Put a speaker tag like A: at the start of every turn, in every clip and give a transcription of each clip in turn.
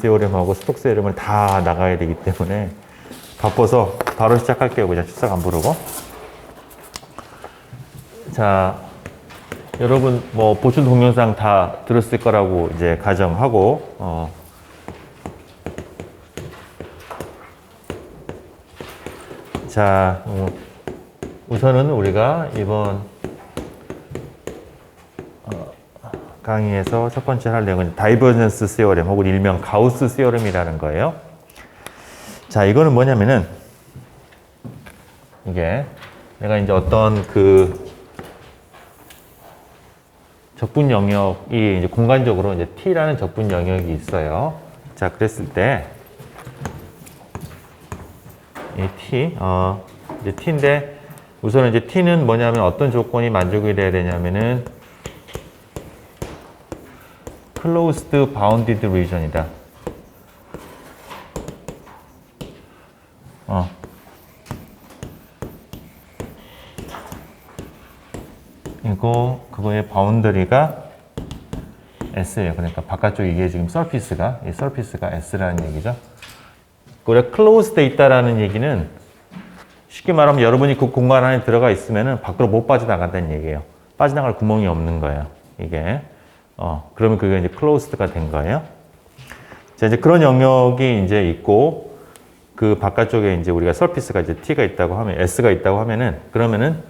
A: 세오렘하고 스톡스 세오렘을 다 나가야 되기 때문에 바빠서 바로 시작할게요. 그냥 출석 안 부르고. 자, 여러분 뭐 보충 동영상 다 들었을 거라고 이제 가정하고 자, 우선은 우리가 이번 강의에서 첫 번째 할 내용은 다이버전스 세오렘 혹은 일명 가우스 세오렘이라는 거예요. 자, 이거는 뭐냐면은 이게 내가 이제 어떤 그 적분 영역이 이제 공간적으로 이제 T라는 적분 영역이 있어요. 자, 그랬을 때 이 T, 이제 T인데 우선은 이제 T는 뭐냐면 어떤 조건이 만족이 돼야 되냐면은 closed bounded region이다. 이거 그거의 바운더리가 S예요. 그러니까 바깥쪽 이게 지금 서피스가 이 서피스가 S라는 얘기죠. 우리가 closed 돼 있다라는 얘기는 쉽게 말하면 여러분이 그 공간 안에 들어가 있으면은 밖으로 못 빠져나간다는 얘기예요. 빠져나갈 구멍이 없는 거예요. 이게 그러면 그게 이제 closed가 된 거예요. 자, 이제 그런 영역이 이제 있고 그 바깥쪽에 이제 우리가 서피스가 이제 T가 있다고 하면 S가 있다고 하면은 그러면은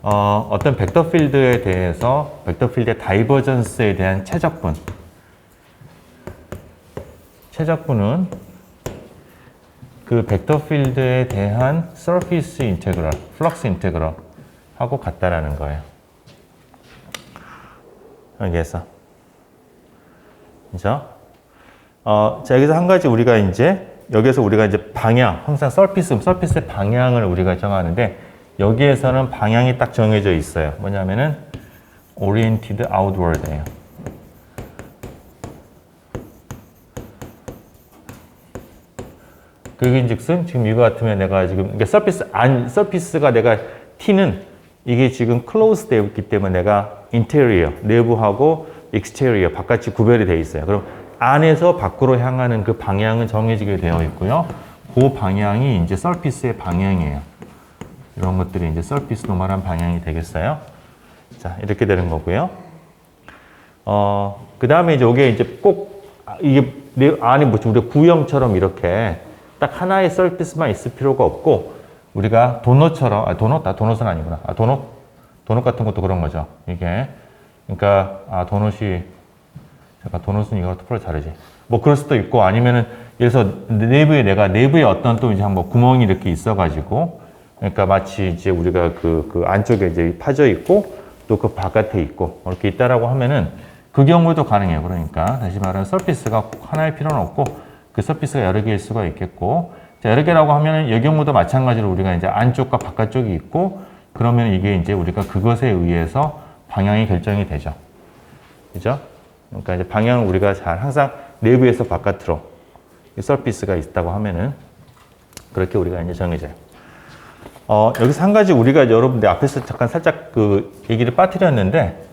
A: 어떤 벡터 필드에 대해서 벡터 필드의 다이버전스에 대한 최적분은 그 벡터 필드에 대한 서피스 인테그럴, 플럭스 인테그럴 하고 같다라는 거예요. 여기에서. 그죠? 자, 여기서 한 가지 우리가 이제 여기에서 우리가 이제 방향, 항상 서피스의 방향을 우리가 정하는데 여기에서는 방향이 딱 정해져 있어요. 뭐냐면은 oriented outward예요. 그긴즉슨 지금 이거 같으면 내가 지금 이게 서피스가 내가 T는 이게 지금 close 되어 있기 때문에 내가 interior 내부하고 exterior 바깥이 구별이 되어 있어요. 그럼 안에서 밖으로 향하는 그 방향은 정해지게 되어 있고요. 그 방향이 이제 서피스의 방향이에요. 이런 것들이 이제 서피스 노멀한 방향이 되겠어요. 자, 이렇게 되는 거고요. 그 다음에 이제 이게 이제 꼭 이게 안에 뭐지 우리가 구형처럼 이렇게 딱 하나의 서피스만 있을 필요가 없고 우리가 도넛처럼 도넛은 아니구나. 도넛 같은 것도 그런 거죠. 이게 그러니까 도넛이 잠깐 도넛은 이거 풀어 자르지. 뭐 그럴 수도 있고 아니면은 예를 들어서 내부에 어떤 또 이제 한번 구멍이 이렇게 있어가지고 그러니까 마치 이제 우리가 그 안쪽에 이제 파져 있고 또 그 바깥에 있고 이렇게 있다라고 하면은 그 경우도 가능해요. 그러니까 다시 말하면 서피스가 하나일 필요는 없고 그 서피스가 여러 개일 수가 있겠고 자, 여러 개라고 하면은 이 경우도 마찬가지로 우리가 이제 안쪽과 바깥쪽이 있고 그러면 이게 이제 우리가 그것에 의해서 방향이 결정이 되죠. 그죠? 그러니까 이제 방향을 우리가 잘 항상 내부에서 바깥으로 서피스가 있다고 하면은 그렇게 우리가 이제 정해져요. 여기서 한 가지 우리가 여러분들 앞에서 잠깐 살짝 그 얘기를 빠뜨렸는데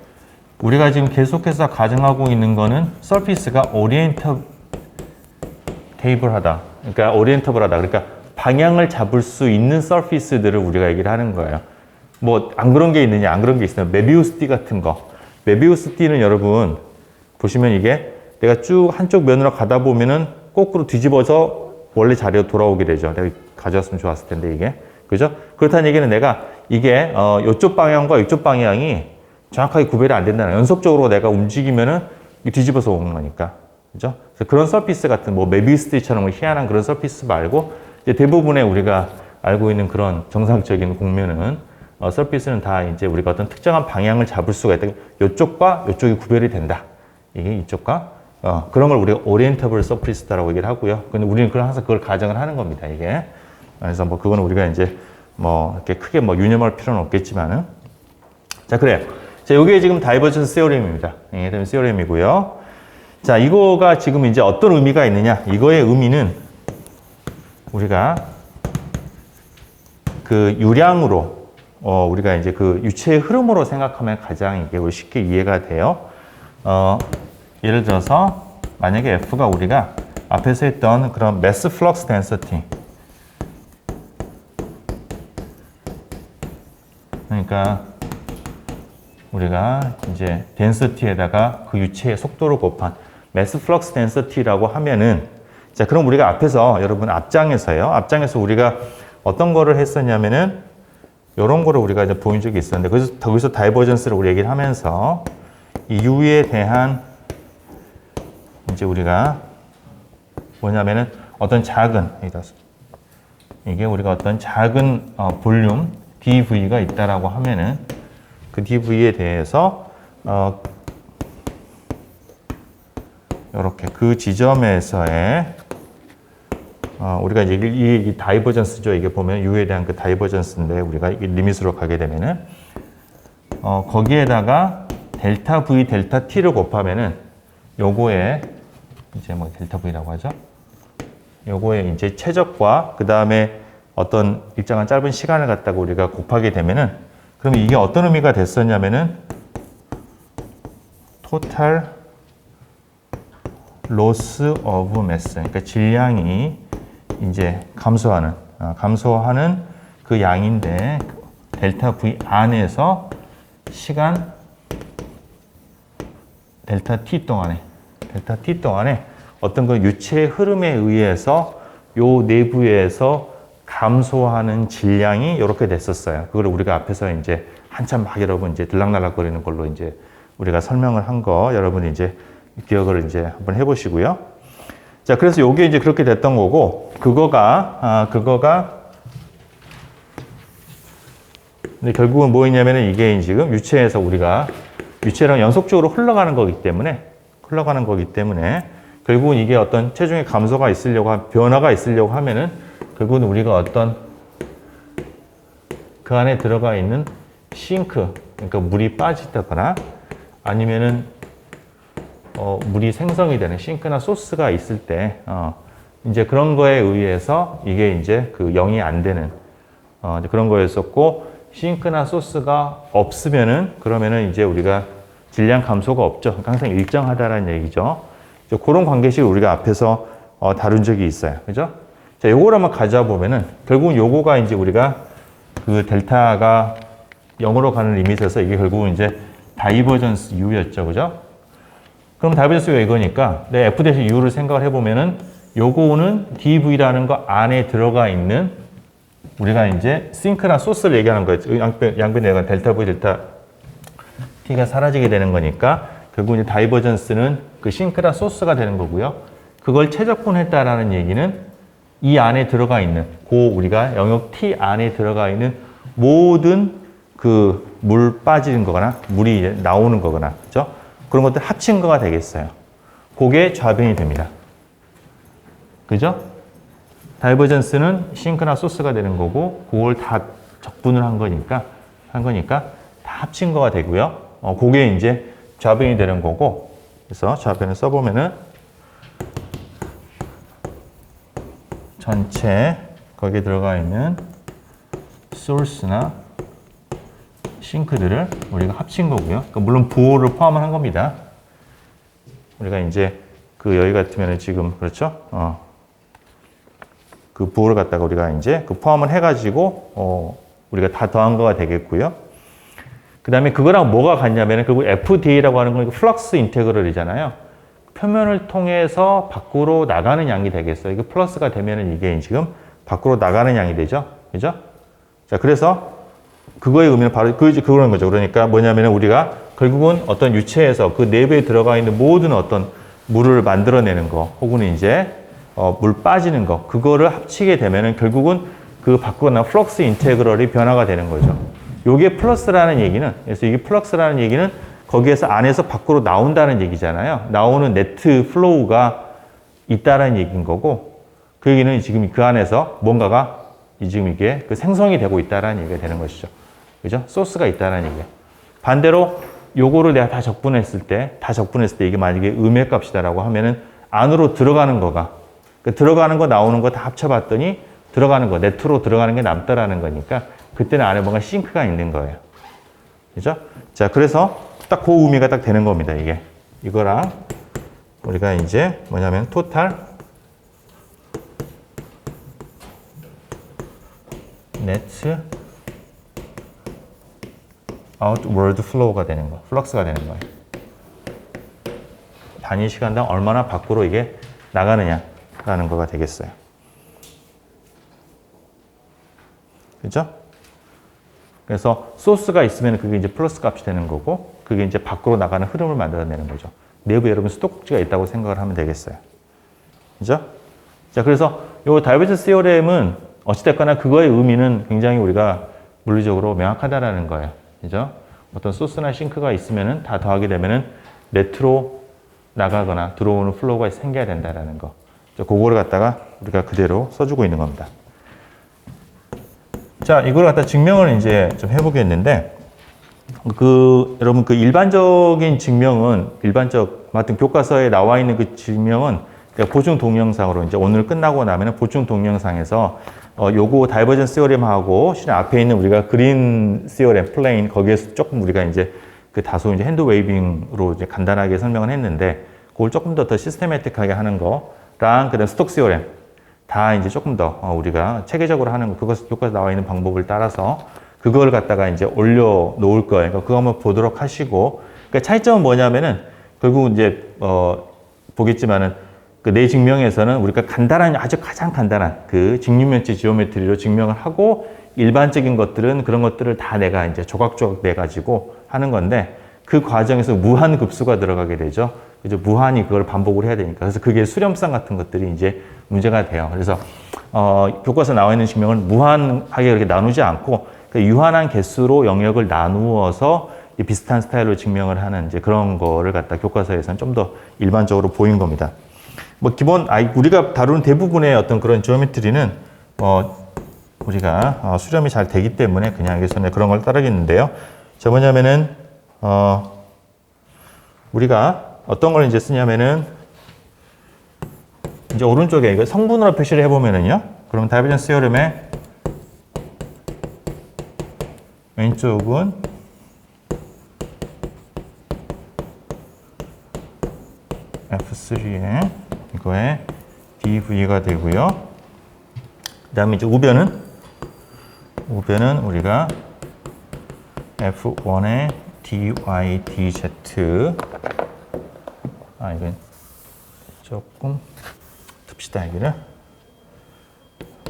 A: 우리가 지금 계속해서 가정하고 있는 거는 서피스가 오리엔터테이블하다. 그러니까 오리엔터블하다. 그러니까 방향을 잡을 수 있는 서피스들을 우리가 얘기를 하는 거예요. 뭐 안 그런 게 있느냐, 안 그런 게 있으면 메비우스 띠 같은 거. 메비우스 띠는 여러분 보시면 이게 내가 쭉 한쪽 면으로 가다 보면은 거꾸로 뒤집어서 원래 자리로 돌아오게 되죠. 내가 가져왔으면 좋았을 텐데 이게. 그죠? 그렇다는 얘기는 내가 이게 이쪽 방향과 이쪽 방향이 정확하게 구별이 안 된다는 연속적으로 내가 움직이면은 뒤집어서 오는 거니까. 그죠? 그래서 그런 서피스 같은 뭐 메비우스띠처럼 희한한 그런 서피스 말고 이제 대부분의 우리가 알고 있는 그런 정상적인 공면은 서피스는 다 이제 우리가 어떤 특정한 방향을 잡을 수가 있다. 이쪽과 이쪽이 구별이 된다. 이게 이쪽과 그런 걸 우리가 오리엔터블 서피스다라고 얘기를 하고요. 근데 우리는 항상 그걸 가정을 하는 겁니다. 이게. 그래서 뭐 그거는 우리가 이제 뭐 이렇게 크게 뭐 유념할 필요는 없겠지만은 자 그래요. 자 요게 지금 다이버전스 세오렘입니다. 예, 세오렘이고요. 자 이거가 지금 이제 어떤 의미가 있느냐? 이거의 의미는 우리가 그 유량으로 우리가 이제 그 유체의 흐름으로 생각하면 가장 이게 쉽게 이해가 돼요. 예를 들어서 만약에 F가 우리가 앞에서 했던 그런 mass flux density. 그러니까 우리가 이제 density에다가 그 유체의 속도를 곱한 mass flux density라고 하면은, 자, 그럼 우리가 앞에서, 여러분 앞장에서 우리가 어떤 거를 했었냐면은 이런 거를 우리가 이제 보인 적이 있었는데, 그래서 거기서 다이버전스를 우리 얘기를 하면서 이 U에 대한 이제 우리가 뭐냐면은 어떤 작은, 이게 우리가 어떤 작은 볼륨 dV가 있다라고 하면은 그 dV에 대해서 이렇게 그 지점에서의 우리가 이제 이 다이버전스죠. 이게 보면 U에 대한 그 다이버전스인데, 우리가 이 리밋으로 가게 되면은 거기에다가 델타 V, 델타 T를 곱하면은 요거에 이제 뭐 델타 V라고 하죠. 요거에 이제 최적과 그 다음에 어떤 일정한 짧은 시간을 갖다가 우리가 곱하게 되면은, 그러면 이게 어떤 의미가 됐었냐면은 total loss of mass, 그러니까 질량이 이제 감소하는 그 양인데, 델타 V 안에서 시간 델타 T 동안에 어떤 그 유체의 흐름에 의해서 요 내부에서 감소하는 질량이 이렇게 됐었어요. 그걸 우리가 앞에서 이제 한참 막 여러분 이제 들락날락거리는 걸로 이제 우리가 설명을 한 거 여러분이 이제 기억을 이제 한번 해보시고요. 자, 그래서 요게 이제 그렇게 됐던 거고, 그거가 근데 결국은 뭐였냐면은 이게 지금 유체에서 우리가 유체랑 연속적으로 흘러가는 거기 때문에 결국은 이게 어떤 체중의 감소가 있으려고 변화가 있으려고 하면은 결국은 우리가 어떤 그 안에 들어가 있는 싱크, 그러니까 물이 빠지다거나 아니면은 물이 생성이 되는 싱크나 소스가 있을 때 이제 그런 거에 의해서 이게 이제 그 0이 안 되는 그런 거였었고, 싱크나 소스가 없으면은 그러면은 이제 우리가 질량 감소가 없죠. 그러니까 항상 일정하다라는 얘기죠. 그런 관계식을 우리가 앞에서 다룬 적이 있어요. 그죠? 자, 요걸 한번 가져보면은 결국은 요거가 이제 우리가 그 델타가 0으로 가는 리밋에서 이게 결국은 이제 다이버전스 U였죠. 그죠? 그럼 다이버전스가 이거니까 내 F 대신 U를 생각을 해보면은 요거는 dV라는 거 안에 들어가 있는 우리가 이제 싱크나 소스를 얘기하는 거예요. 양변에 내가 델타 V, 델타 T가 사라지게 되는 거니까 결국 이제 다이버전스는 그 싱크나 소스가 되는 거고요. 그걸 최적분했다라는 얘기는 이 안에 들어가 있는 우리가 영역 T 안에 들어가 있는 모든 그 물 빠지는 거거나 물이 이제 나오는 거거나 그죠? 그런 것들 합친 거가 되겠어요. 그게 좌변이 됩니다. 그죠? 다이버전스는 싱크나 소스가 되는 거고 그걸 다 적분을 한 거니까 다 합친 거가 되고요. 그게 이제 좌변이 되는 거고, 그래서 좌변을 써보면은 전체 거기에 들어가 있는 소스나 싱크들을 우리가 합친 거고요. 그러니까 물론 부호를 포함한 겁니다. 우리가 이제 그 여기 같으면은 지금 그렇죠? 그 부호를 갖다가 우리가 이제 그 포함을 해가지고 우리가 다 더한 거가 되겠고요. 그 다음에 그거랑 뭐가 같냐면은 결국 FDA라고 하는 건 플럭스 인테그럴이잖아요. 표면을 통해서 밖으로 나가는 양이 되겠어요. 이게 플러스가 되면은 이게 지금 밖으로 나가는 양이 되죠. 그죠? 자, 그래서 그거의 의미는 바로 그런 거죠. 그러니까 뭐냐면은 우리가 결국은 어떤 유체에서 그 내부에 들어가 있는 모든 어떤 물을 만들어내는 거, 혹은 이제 물 빠지는 거, 그거를 합치게 되면은 결국은 그 밖으로 나온 플럭스 인테그럴이 변화가 되는 거죠. 요게 플러스라는 얘기는, 그래서 이게 플럭스라는 얘기는 거기에서 안에서 밖으로 나온다는 얘기잖아요. 나오는 네트 플로우가 있다라는 얘기인 거고, 그 얘기는 지금 그 안에서 뭔가가 지금 이게 그 생성이 되고 있다라는 얘기가 되는 것이죠. 그죠? 소스가 있다라는 얘기예요. 반대로 요거를 내가 다 적분했을 때 이게 만약에 음의 값이다라고 하면은 안으로 들어가는 거가, 그 들어가는 거 나오는 거 다 합쳐봤더니 들어가는 거, 네트로 들어가는 게 남다라는 거니까 그때는 안에 뭔가 싱크가 있는 거예요. 그죠? 자, 그래서 딱 그 의미가 딱 되는 겁니다, 이게. 이거랑 우리가 이제 뭐냐면 토탈 net outward flow가 되는 거, 플럭스가 되는 거예요. 단위 시간당 얼마나 밖으로 이게 나가느냐라는 거가 되겠어요. 그죠? 그래서 소스가 있으면 그게 이제 플러스 값이 되는 거고, 그게 이제 밖으로 나가는 흐름을 만들어내는 거죠. 내부에 여러분 수도꼭지가 있다고 생각을 하면 되겠어요. 그죠? 자, 그래서 요 다이버전스 시어렘은 어찌됐거나 그거의 의미는 굉장히 우리가 물리적으로 명확하다라는 거예요. 그죠? 어떤 소스나 싱크가 있으면은 다 더하게 되면은 네트로 나가거나 들어오는 플로우가 생겨야 된다라는 거. 그거를 갖다가 우리가 그대로 써주고 있는 겁니다. 자, 이걸 갖다 증명을 이제 좀 해보겠는데, 여러분 일반적인 증명은, 하여튼 교과서에 나와 있는 그 증명은 보충 동영상으로 이제 오늘 끝나고 나면은 보충 동영상에서 요거 다이버전스 시어렘하고 실은 앞에 있는 우리가 그린 시어렘 플레인 거기에서 조금 우리가 이제 그 다소 이제 핸드 웨이빙으로 이제 간단하게 설명을 했는데, 그걸 조금 더 시스테매틱하게 하는 거랑 그다음 스톡스 시어렘 다 이제 조금 더 우리가 체계적으로 하는 거, 그것 교과서 나와 있는 방법을 따라서 그걸 갖다가 이제 올려 놓을 거예요. 그러니까 그거 한번 보도록 하시고, 그러니까 차이점은 뭐냐면은 결국 이제 보겠지만은 그 내 증명에서는 우리가 간단한, 아주 가장 간단한 그 직육면체 지오메트리로 증명을 하고, 일반적인 것들은 그런 것들을 다 내가 이제 조각조각 내 가지고 하는 건데, 그 과정에서 무한 급수가 들어가게 되죠. 그죠? 무한히 그걸 반복을 해야 되니까. 그래서 그게 수렴상 같은 것들이 이제 문제가 돼요. 그래서 교과서 나와 있는 증명은 무한하게 이렇게 나누지 않고 그 유한한 개수로 영역을 나누어서 비슷한 스타일로 증명을 하는 이제 그런 거를 갖다 교과서에서는 좀 더 일반적으로 보인 겁니다. 뭐 기본 우리가 다루는 대부분의 어떤 그런 지오메트리는 우리가 수렴이 잘 되기 때문에 그냥 여기서는 그런 걸 따르겠는데요. 저 뭐냐면은 우리가 어떤 걸 이제 쓰냐면은 이제 오른쪽에 이거 성분으로 표시를 해보면은요. 그럼 다이버전스 시어렘의 왼쪽은 F3에 이거에 dV가 되고요. 그 다음에 이제 우변은 우리가 F1에 dy dz. 이건 조금 둡시다, 여기를.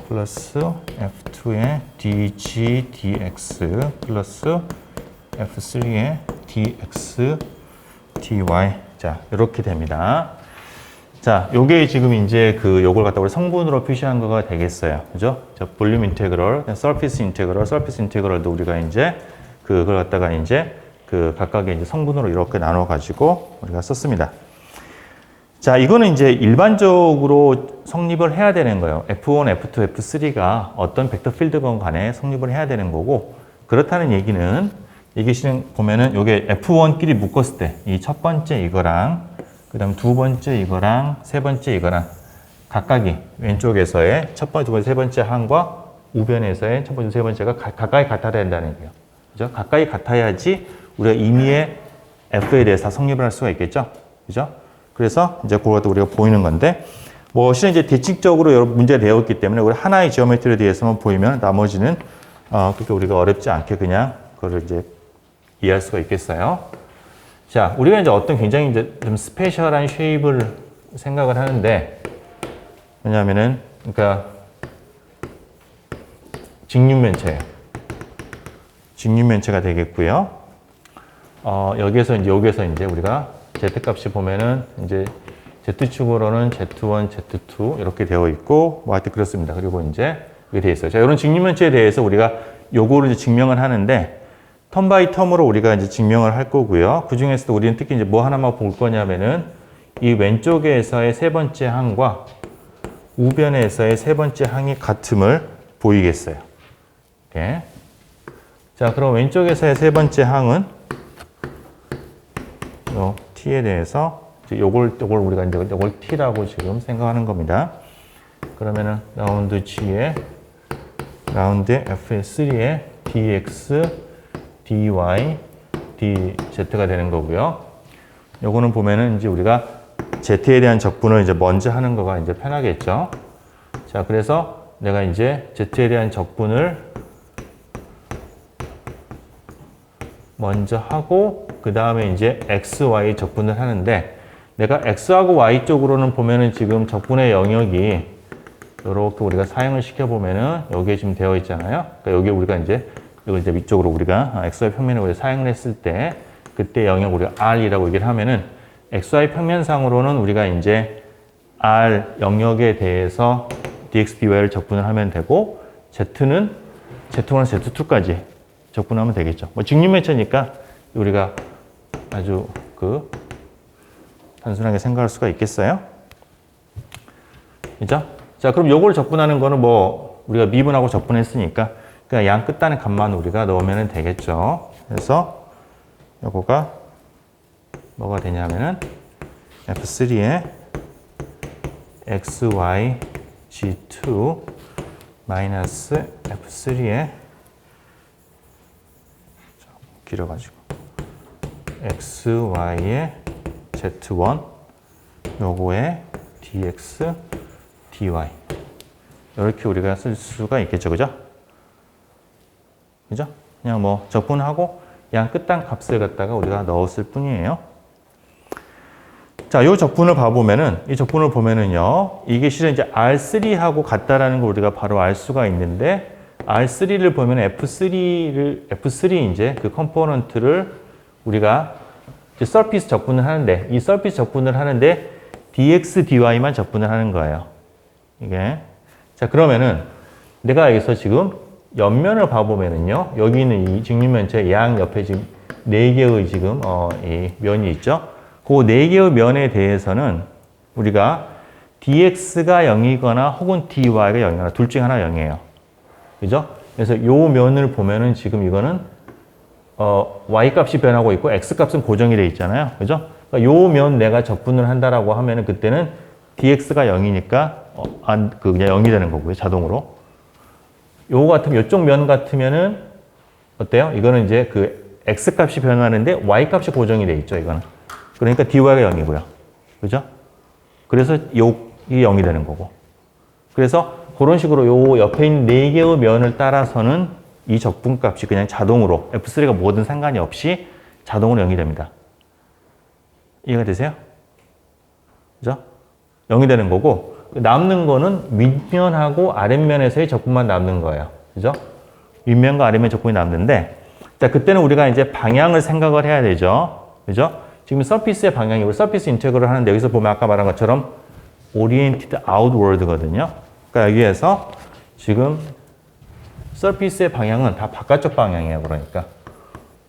A: 플러스 F2의 dg dx 플러스 F3의 dx dy. 자, 이렇게 됩니다. 자, 요게 지금 이제 요걸 갖다 우리 성분으로 표시한 거가 되겠어요. 그죠? 자, 볼륨 인테그럴, 서피스 인테그럴도 우리가 이제 그걸 갖다가 이제 각각의 이제 성분으로 이렇게 나눠 가지고 우리가 썼습니다. 자, 이거는 이제 일반적으로 성립을 해야 되는 거예요. F1, F2, F3가 어떤 벡터 필드건 간에 성립을 해야 되는 거고, 그렇다는 얘기는 이게 보면은 요게 F1끼리 묶었을 때 이 첫 번째 이거랑 그다음 두 번째 이거랑 세 번째 이거랑 각각이 왼쪽에서의 첫 번째, 두 번째, 세 번째 항과 우변에서의 첫 번째, 세 번째가 가까이 같아야 된다는 얘기예요. 그죠? 가까이 같아야지 우리가 임의의 F에 대해서 성립을 할 수가 있겠죠. 그죠? 그래서 이제 그것도 우리가 보이는 건데, 뭐 실은 이제 대칭적으로 여러 문제가 되어 있기 때문에 우리 하나의 지오메트리에 대해서만 보이면 나머지는 그렇게 우리가 어렵지 않게 그냥 그거를 이제 이해할 수가 있겠어요. 자, 우리가 이제 어떤 굉장히 이제 좀 스페셜한 쉐입을 생각을 하는데, 왜냐하면은 그러니까 직육면체예요. 직육면체가 되겠고요. 여기에서 이제 우리가 Z 값이 보면은 이제 Z축으로는 Z1, Z2 이렇게 되어 있고, 뭐 하여튼 그렇습니다. 그리고 이제 이게 되어 있어요. 자, 이런 직육면체에 대해서 우리가 요거를 이제 증명을 하는데, 텀 바이 텀으로 우리가 이제 증명을 할 거고요. 그 중에서도 우리는 특히 이제 뭐 하나만 볼 거냐면은 이 왼쪽에서의 세 번째 항과 우변에서의 세 번째 항이 같음을 보이겠어요. 이렇게. 자, 그럼 왼쪽에서의 세 번째 항은 요 T에 대해서 이제 요걸 우리가 이제 요걸 T라고 지금 생각하는 겁니다. 그러면은 라운드 G에 라운드 F3에 dx dy dz가 되는 거고요. 요거는 보면은 이제 우리가 z에 대한 적분을 이제 먼저 하는 거가 이제 편하겠죠. 자, 그래서 내가 이제 z에 대한 적분을 먼저 하고 그 다음에 이제 x, y 적분을 하는데 내가 x하고 y 쪽으로는 보면은 지금 적분의 영역이 이렇게 우리가 사용을 시켜보면은 여기에 지금 되어 있잖아요. 그러니까 여기 우리가 이제 이걸 이제 위쪽으로 우리가 xy 평면을 우리가 사용을 했을 때 그때 영역 우리가 r이라고 얘기를 하면은 xy 평면상으로는 우리가 이제 r 영역에 대해서 dx, dy를 적분을 하면 되고 z는 z1, z2까지 적분하면 되겠죠. 뭐 직육면체니까 우리가 아주 단순하게 생각할 수가 있겠어요. 그죠? 자, 그럼 요걸 적분하는 거는 뭐 우리가 미분하고 적분했으니까 그냥 양 끝단의 값만 우리가 넣으면 되겠죠. 그래서 요거가 뭐가 되냐면은 F3에 XY G2 마이너스 F3에 길어가지고 XY의 Z1 요거에 DX dy 이렇게 우리가 쓸 수가 있겠죠. 그죠? 그죠? 그냥 뭐 적분하고 양 끝단 값을 갖다가 우리가 넣었을 뿐이에요. 자, 요 적분을 봐보면은 이 적분을 보면은요. 이게 실은 이제 R3하고 같다라는 걸 우리가 바로 알 수가 있는데 R3를 보면 F3 이제 그 컴포넌트를 우리가 이제 서피스 적분을 하는데 이 서피스 적분을 하는데 dx, dy만 적분을 하는 거예요. 이게. 자, 그러면은 내가 여기서 지금 옆면을 봐보면은요. 여기 있는 이 직육면체 양 옆에 지금 4개의 지금 이 면이 있죠. 그 4개의 면에 대해서는 우리가 dx가 0이거나 혹은 dy가 0이거나 둘 중 하나 0이에요. 그죠? 그래서 요 면을 보면은 지금 이거는 y 값이 변하고 있고 x 값은 고정이 돼 있잖아요. 그죠? 그러니까 요 면 내가 적분을 한다라고 하면은 그때는 dx가 0이니까 그냥 0이 되는 거고요. 자동으로. 요거 같으면 요쪽 면 같으면은 어때요? 이거는 이제 그 x 값이 변하는데 y 값이 고정이 돼 있죠. 이거는. 그러니까 dy가 0이고요. 그죠? 그래서 이게 0이 되는 거고. 그래서 그런 식으로 요 옆에 있는 4개의 면을 따라서는 이 적분값이 그냥 자동으로 F3가 뭐든 상관이 없이 자동으로 0이 됩니다. 이해가 되세요? 그죠? 0이 되는 거고 남는 거는 윗면하고 아랫면에서의 적분만 남는 거예요. 그죠? 윗면과 아랫면 적분이 남는데 자, 그때는 우리가 이제 방향을 생각을 해야 되죠. 그죠? 지금 서피스의 방향이 우리 서피스 인테그럴 하는데 여기서 보면 아까 말한 것처럼 oriented outward거든요. 그러니까 여기에서 지금 서피스의 방향은 다 바깥쪽 방향이에요. 그러니까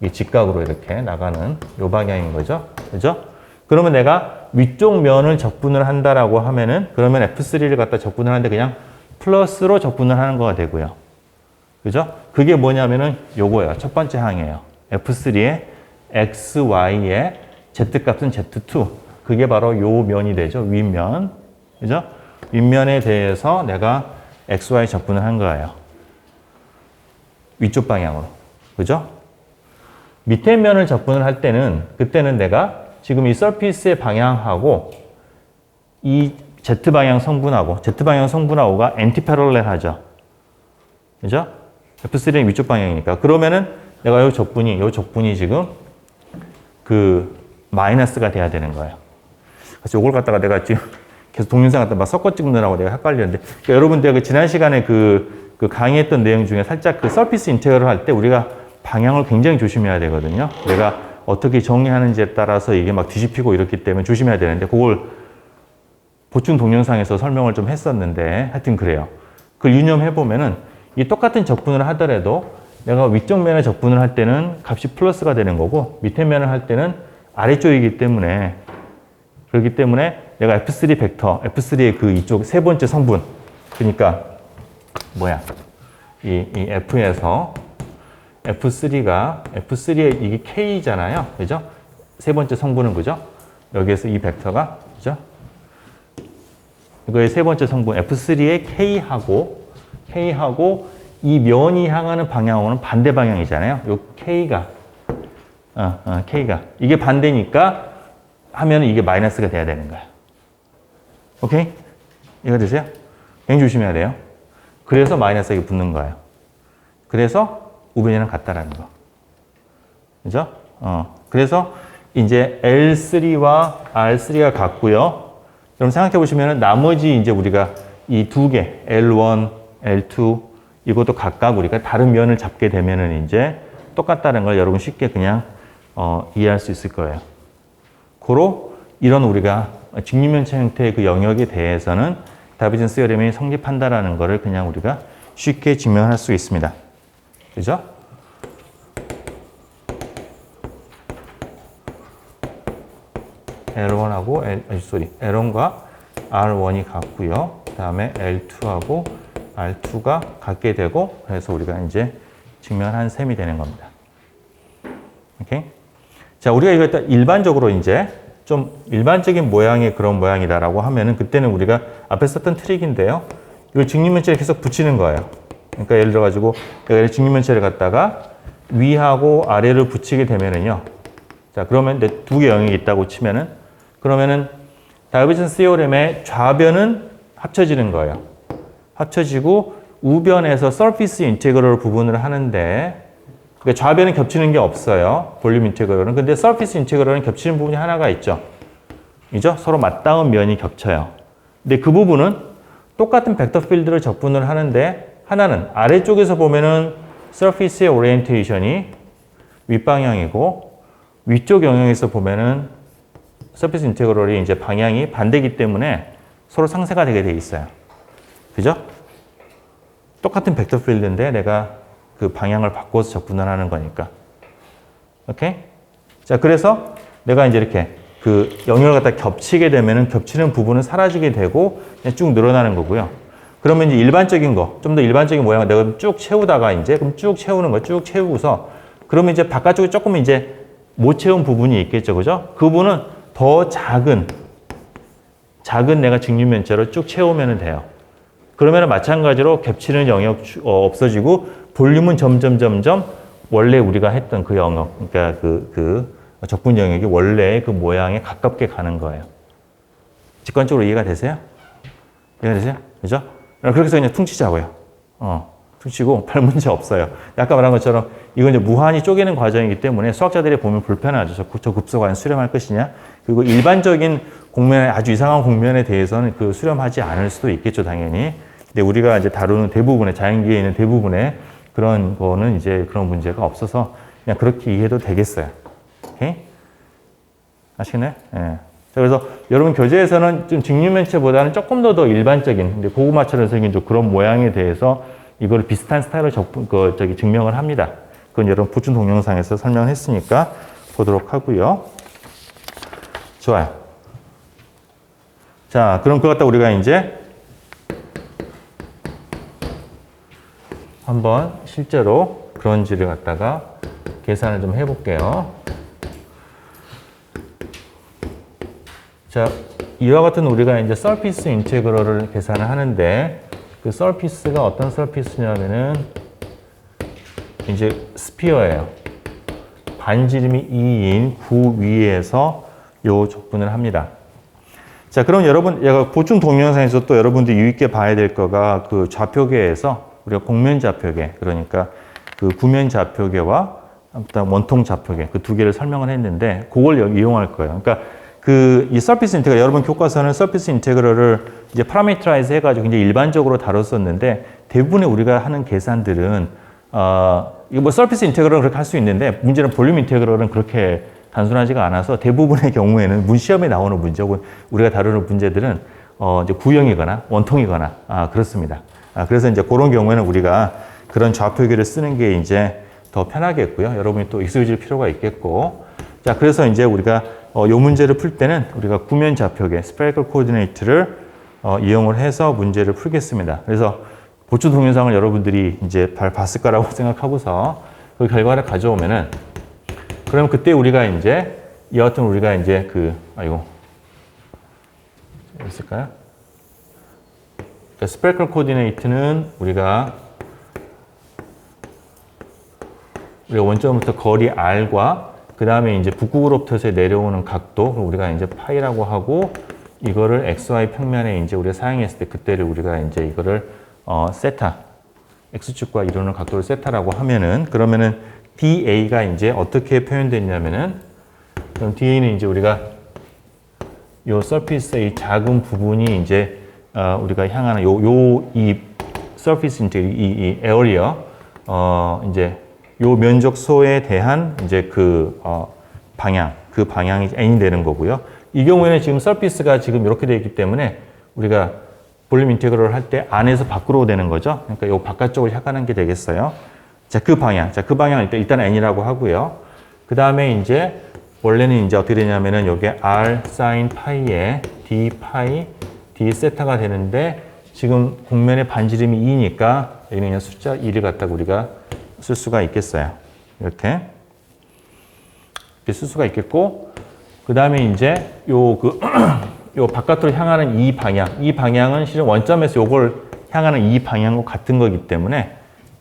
A: 이 직각으로 이렇게 나가는 이 방향인 거죠. 그죠? 그러면 내가 위쪽 면을 적분을 한다라고 하면은 그러면 F3를 갖다 적분을 하는데 그냥 플러스로 적분을 하는 거가 되고요. 그죠? 그게 뭐냐면은 요거예요. 첫 번째 항이에요. F3의 X, Y의 Z 값은 Z2. 그게 바로 요 면이 되죠. 윗면. 그죠? 윗면에 대해서 내가 X, Y 적분을 한 거예요. 위쪽 방향으로. 그죠? 밑에 면을 적분을 할 때는 그때는 내가 지금 이 서피스의 방향하고 이 Z방향 성분하고 Z방향 성분하고가 엔티패럴렐하죠. 그죠? F3는 위쪽 방향이니까. 그러면은 내가 요 적분이 지금 그 마이너스가 돼야 되는 거예요. 그래서 요걸 갖다가 내가 지금 계속 동영상 갖다 막 섞어 찍느라고 내가 헷갈리는데 그러니까 여러분들 그 지난 시간에 그 강의했던 내용 중에 살짝 그 서피스 인테그럴 할 때 우리가 방향을 굉장히 조심해야 되거든요. 내가 어떻게 정의하는지에 따라서 이게 막 뒤집히고 이렇기 때문에 조심해야 되는데 그걸 보충 동영상에서 설명을 좀 했었는데 하여튼 그래요. 그걸 유념해 보면은 이 똑같은 적분을 하더라도 내가 위쪽 면에 적분을 할 때는 값이 플러스가 되는 거고 밑에 면을 할 때는 아래쪽이기 때문에 그렇기 때문에 내가 F3 벡터, F3의 그 이쪽 세 번째 성분 그러니까 뭐야 이 F에서 F3의 이게 K잖아요. 그죠? 세 번째 성분은 그죠? 여기에서 이 벡터가 그죠? 이거의 세 번째 성분 F3의 K하고 이 면이 향하는 방향으로는 반대 방향이잖아요. 요 K가 이게 반대니까 하면은 이게 마이너스가 돼야 되는 거야. 오케이? 이해가 되세요? 굉장히 조심해야 돼요. 그래서 마이너스가 붙는 거예요. 그래서 우변이랑 같다라는 거. 그죠? 그래서 이제 L3와 R3가 같고요. 그럼 생각해 보시면 나머지 이제 우리가 이 두 개, L1, L2 이것도 각각 우리가 다른 면을 잡게 되면은 이제 똑같다는 걸 여러분 쉽게 그냥 이해할 수 있을 거예요. 고로 이런 우리가 직립면체 형태의 그 영역에 대해서는 다비전 시어렘이 성립한다라는 것을 그냥 우리가 쉽게 증명할 수 있습니다. 그죠? L1하고 L1과 R1이 같고요. 그 다음에 L2하고 R2가 같게 되고 그래서 우리가 이제 증명한 셈이 되는 겁니다. 오케이? 자, 우리가 이거 일단 일반적으로 이제 좀 일반적인 모양의 그런 모양이다라고 하면은 그때는 우리가 앞에 썼던 트릭인데요. 이걸 직립면체를 계속 붙이는 거예요. 그러니까 예를 들어가지고 내가 직립면체를 갖다가 위하고 아래를 붙이게 되면은요. 자, 그러면 두 개 영역이 있다고 치면은 그러면은 다이버전 시오렘의 좌변은 합쳐지는 거예요. 합쳐지고 우변에서 서피스 인테그럴 부분을 하는데 그러니까 좌변은 겹치는 게 없어요. 볼륨 인테그럴은. 근데 서피스 인테그럴은 겹치는 부분이 하나가 있죠. 이죠? 서로 맞닿은 면이 겹쳐요. 근데 그 부분은 똑같은 벡터 필드를 적분을 하는데 하나는 아래쪽에서 보면은 서피스의 오리엔테이션이 윗방향이고 위쪽 영역에서 보면은 서피스 인테그럴이 이제 방향이 반대이기 때문에 서로 상쇄가 되게 돼 있어요. 그죠? 똑같은 벡터 필드인데 내가 그 방향을 바꿔서 적분을 하는 거니까. 오케이? 자, 그래서 내가 이제 이렇게 그 영역을 갖다 겹치게 되면은 겹치는 부분은 사라지게 되고 그냥 쭉 늘어나는 거고요. 그러면 이제 일반적인 거, 좀 더 일반적인 모양을 내가 쭉 채우다가 이제 그럼 쭉 채우는 거 쭉 채우고서 그러면 이제 바깥쪽에 조금 이제 못 채운 부분이 있겠죠. 그죠? 그 부분은 더 작은 내가 직립면체로 쭉 채우면 돼요. 그러면 마찬가지로 겹치는 영역 없어지고 볼륨은 점점 원래 우리가 했던 그 영역, 그러니까 그 적분 영역이 원래 그 모양에 가깝게 가는 거예요. 직관적으로 이해가 되세요? 이해가 되세요? 그죠? 그렇게 해서 그냥 퉁치자고요. 퉁치고 별 문제 없어요. 아까 말한 것처럼 이건 이제 무한히 쪼개는 과정이기 때문에 수학자들이 보면 불편하죠. 저 급소 과연 수렴할 것이냐? 그리고 일반적인 공면에 아주 이상한 공면에 대해서는 그 수렴하지 않을 수도 있겠죠, 당연히. 근데 우리가 이제 다루는 대부분의 자연계에 있는 대부분의 그런 거는 이제 그런 문제가 없어서 그냥 그렇게 이해도 되겠어요. 오케이? 아시겠나요? 예. 자, 그래서 여러분 교재에서는 좀 직립면체보다는 조금 더 일반적인, 근데 고구마처럼 생긴 좀 그런 모양에 대해서 이걸 비슷한 스타일로 증명을 합니다. 그건 여러분 보충 동영상에서 설명했으니까 보도록 하고요. 좋아요. 자, 그럼 그거 갖다 우리가 이제 한번 실제로 그런지를 갖다가 계산을 좀 해볼게요. 자, 이와 같은 우리가 이제 서피스 인테그럴을 계산을 하는데 그 서피스가 어떤 서피스냐면은 이제 스피어예요. 반지름이 2인 구 위에서 요 적분을 합니다. 자, 그럼 여러분, 보충 동영상에서 또 여러분들이 유의있게 봐야 될 거가 그 좌표계에서 우리가 곡면 좌표계, 그러니까 그 구면 좌표계와 원통 좌표계, 그 두 개를 설명을 했는데, 그걸 이용할 거예요. 그러니까 이 서피스 인테그럴, 여러분 교과서는 서피스 인테그럴을 이제 파라미터라이즈 해가지고 이제 일반적으로 다뤘었는데, 대부분의 우리가 하는 계산들은, 이거 뭐 서피스 인테그럴은 그렇게 할 수 있는데, 문제는 볼륨 인테그럴은 그렇게 단순하지가 않아서 대부분의 경우에는 시험에 나오는 문제 혹은 우리가 다루는 문제들은 이제 구형이거나 원통이거나 그렇습니다. 그래서 이제 그런 경우에는 우리가 그런 좌표계를 쓰는 게 이제 더 편하겠고요. 여러분이 또 익숙해질 필요가 있겠고. 자, 그래서 이제 우리가 요 문제를 풀 때는 우리가 구면 좌표계, spherical coordinate를 이용을 해서 문제를 풀겠습니다. 그래서 보충 동영상을 여러분들이 이제 봤을 거라고 생각하고서 그 결과를 가져오면은 그럼 그때 우리가 이제 여하튼 우리가 이제 있을까요? 그러니까 spherical coordinate는 우리가 원점부터 거리 r과 그 다음에 이제 북극으로부터 내려오는 각도 우리가 이제 파이라고 하고 이거를 xy 평면에 이제 우리가 사용했을 때 그때를 우리가 이제 이거를 세타 x축과 이루는 각도를 세타라고 하면은 그러면은 dA가 이제 어떻게 표현됐냐면은, 그럼 dA는 이제 우리가 요 서피스의 작은 부분이 이제 우리가 향하는 이 서피스 이 에어리어 이제 요 면적소에 대한 이제 그 방향이 n이 되는 거고요. 이 경우에는 지금 서피스가 지금 이렇게 되어 있기 때문에 우리가 볼륨 인테그럴을 할 때 안에서 밖으로 되는 거죠. 그러니까 요 바깥쪽을 향하는 게 되겠어요. 자, 그 방향을 일단 n이라고 하고요. 그 다음에 이제 원래는 이제 어떻게 되냐면은 요게 r sin 파이에 d 파이 d 세타가 되는데 지금 곡면의 반지름이 2니까 여기는 그냥 숫자 2를 갖다가 우리가 쓸 수가 있겠어요. 이렇게 쓸 수가 있겠고, 그 다음에 이제 요 바깥으로 향하는 이 방향은 실은 원점에서 요걸 향하는 이 방향과 같은 거기 때문에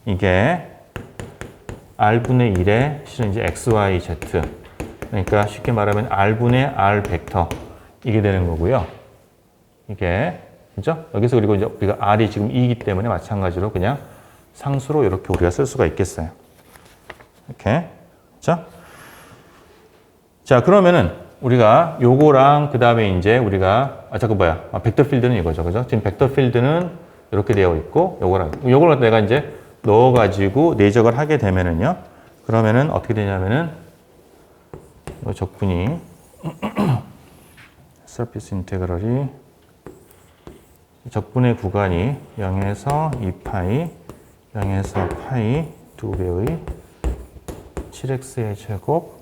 A: 이게 r분의 1에 실은 이제 xyz, 그러니까 쉽게 말하면 r분의 r 벡터 이게 되는 거고요. 이게 그죠? 여기서 그리고 이제 우리가 r이 지금 2이기 때문에 마찬가지로 그냥 상수로 이렇게 우리가 쓸 수가 있겠어요. 이렇게. 그죠? 자, 그러면은 우리가 요거랑 그 다음에 이제 우리가 벡터 필드는 이거죠. 그죠? 지금 벡터 필드는 이렇게 되어 있고 요거를 내가 이제 넣어 가지고 내적을 하게 되면은요. 그러면은 어떻게 되냐면은 요 적분이 서피스 인테그럴이 적분의 구간이 0에서 2파이, 0에서 파이 2배의 7x의 제곱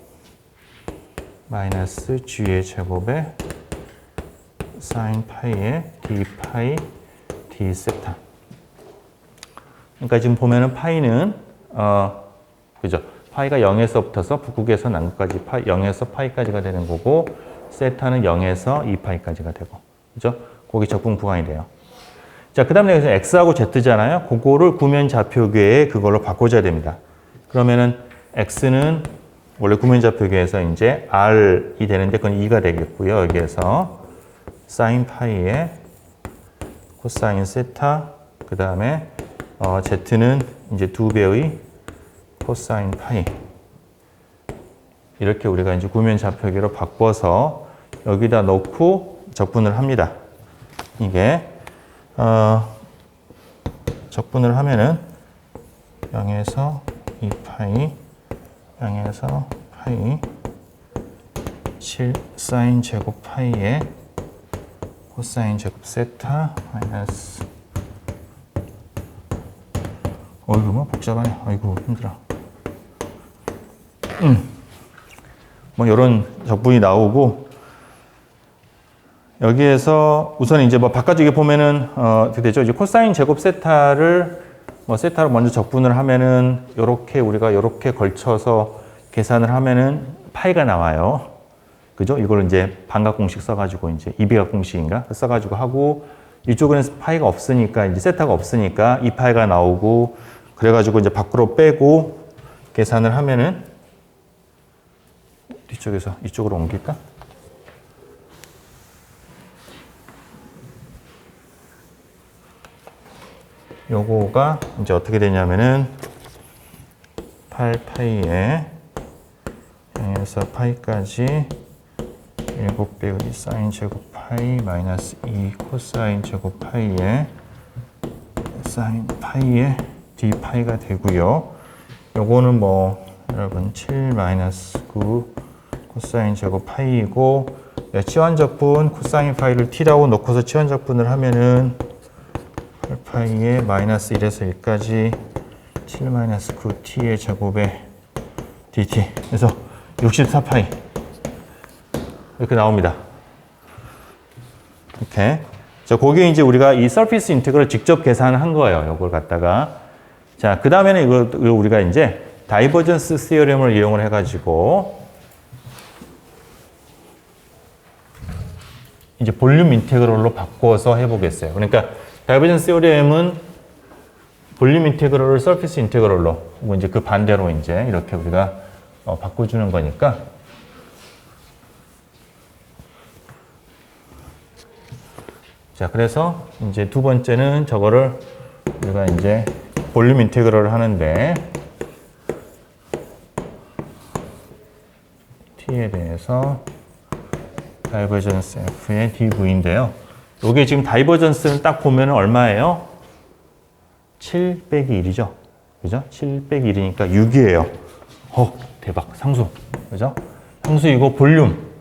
A: 마이너스 g의 제곱에 sin 파이의 d 파이 d 세타. 그러니까 지금 보면은 파이는 그죠? 파이가 0에서부터서 북극에서 남극까지 0에서 파이까지가 되는 거고, 세타는 0에서 2파이까지가 되고, 그죠? 거기 적분 구간이 돼요. 자, 그 다음에 여기서 x하고 z잖아요. 그거를 구면 좌표계에 그걸로 바꿔줘야 됩니다. 그러면은 x는 원래 구면 좌표계에서 이제 r이 되는데 그건 2가 되겠고요. 여기에서 sin 파이에 코사인 세타, 그 다음에 z는 이제 2배의 코사인 파이. 이렇게 우리가 이제 구면 좌표계로 바꿔서 여기다 넣고 적분을 합니다. 이게 적분을 하면은 0에서 2파이, 0에서 파이, 7 사인 제곱 파이에 코사인 제곱 세타 마이너스, 이거 뭐 복잡하네. 아이고 힘들어. 뭐 이런 적분이 나오고, 여기에서 우선 이제 뭐 바깥쪽에 보면은 어떻게 되죠? 이제 코사인 제곱 세타를 세타로 먼저 적분을 하면은 요렇게 우리가 요렇게 걸쳐서 계산을 하면은 파이가 나와요. 그죠? 이걸 이제 반각 공식 써가지고 이제 이비각 공식인가 써가지고 하고, 이쪽에는 파이가 없으니까 이제 세타가 없으니까 2파이가 나오고, 그래가지고 이제 밖으로 빼고 계산을 하면은 뒤쪽에서 이쪽으로 옮길까? 요거가 이제 어떻게 되냐면은 8파이에 0에서 파이까지 7배의 사인 제곱 파이 마이너스 2 코사인 제곱 파이에 사인 파이에 d 파이가 되고요. 요거는 뭐 여러분 7 마이너스 9 코사인 제곱 파이이고, 치환적분 코사인 파이를 t라고 놓고서 치환적분을 하면은 8파이에 마이너스 1에서 1까지 7 마이너스 9t의 제곱에 dt. 그래서 64파이 이렇게 나옵니다. 이렇게. 자, 거기에 이제 우리가 이 서피스 인테그럴 직접 계산한 거예요. 이걸 갖다가. 자, 그 다음에는 이걸 우리가 이제 다이버전스 시어럼을 이용을 해가지고 이제 볼륨 인테그럴로 바꿔서 해보겠어요. 그러니까 다이버전스 시어럼은 볼륨 인테그럴을 서피스 인테그럴로, 뭐 이제 그 반대로 이제 이렇게 우리가 바꿔주는 거니까. 자, 그래서 이제 두 번째는 저거를 우리가 이제 볼륨 인테그럴을 하는데, 파이에 대해서 다이버전스 F의 dV인데요. 요게 지금 다이버전스는 딱 보면 얼마예요? 7 빼기 1이죠. 그죠? 7 빼기 1이니까 6이에요. 대박. 상수. 그죠? 상수 이거 볼륨.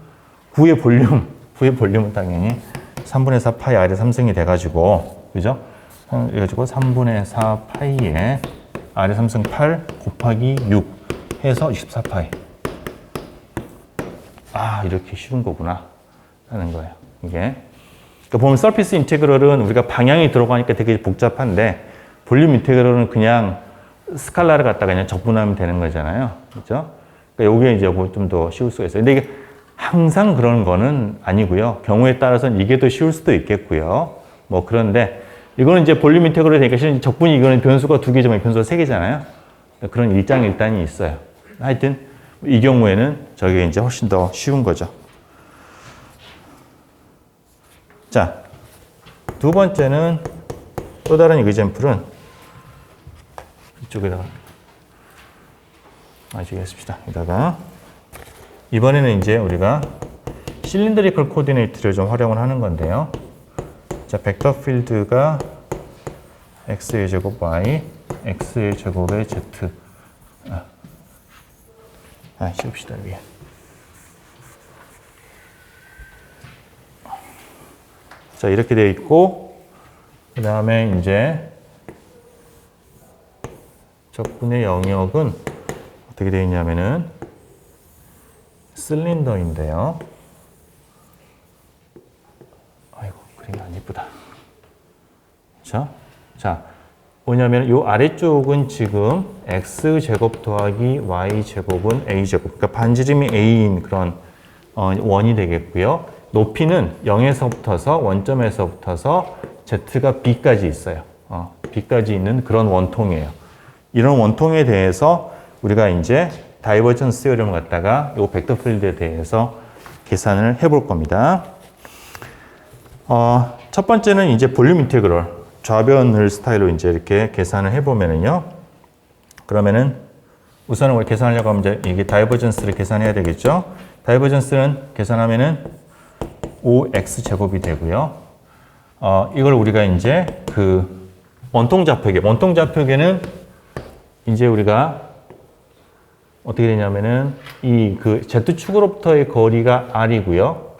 A: 구의 볼륨은 당연히 3분의 4 파이 R의 3승이 돼가지고, 그죠? 그래가지고 3분의 4 파이에 R의 3승 8 곱하기 6 해서 24 파이. 이렇게 쉬운 거구나. 하는 거예요. 이게. 그러니까 보면 서피스 인테그럴은 우리가 방향이 들어가니까 되게 복잡한데, 볼륨 인테그럴은 그냥 스칼라를 갖다가 그냥 적분하면 되는 거잖아요. 그죠? 그러니까 요게 이제 좀 더 쉬울 수가 있어요. 근데 이게 항상 그런 거는 아니고요. 경우에 따라서는 이게 더 쉬울 수도 있겠고요. 뭐 그런데 이거는 이제 볼륨 인테그럴이 되니까 실은 적분이 이거는 변수가 2개지만 변수가 3개잖아요. 그런 일장일단이 있어요. 하여튼 이 경우에는 저게 이제 훨씬 더 쉬운 거죠. 자, 두 번째는 또 다른 이그젬플은 이쪽에다가 마시겠습니다. 여기다가 이번에는 이제 우리가 실린드리컬 코디네이트를 좀 활용을 하는 건데요. 자, 벡터 필드가 x의 제곱 y, x의 제곱의 z. 씌웁시다, 위에. 자, 이렇게 되어 있고, 그 다음에 이제 적분의 영역은 어떻게 되어 있냐면은 실린더인데요. 아이고, 그림이 안 예쁘다. 그렇죠? 자, 뭐냐면 이 아래쪽은 지금 x제곱 더하기 y제곱은 a제곱. 그러니까 반지름이 a인 그런 원이 되겠고요. 높이는 0에서부터서 원점에서부터서 z가 b까지 있어요. b까지 있는 그런 원통이에요. 이런 원통에 대해서 우리가 이제 다이버전스 세어림을 갖다가 이 벡터 필드에 대해서 계산을 해볼 겁니다. 첫 번째는 이제 볼륨 인테그럴 좌변을 스타일로 이제 이렇게 계산을 해보면은요. 그러면은 우선은 우리 계산하려고 하면 이제 이게 다이버전스를 계산해야 되겠죠. 다이버전스는 계산하면은 5x 제곱이 되고요. 이걸 우리가 이제 그 원통 좌표계는 이제 우리가 어떻게 되냐면은 이 그 z축으로부터의 거리가 r이고요.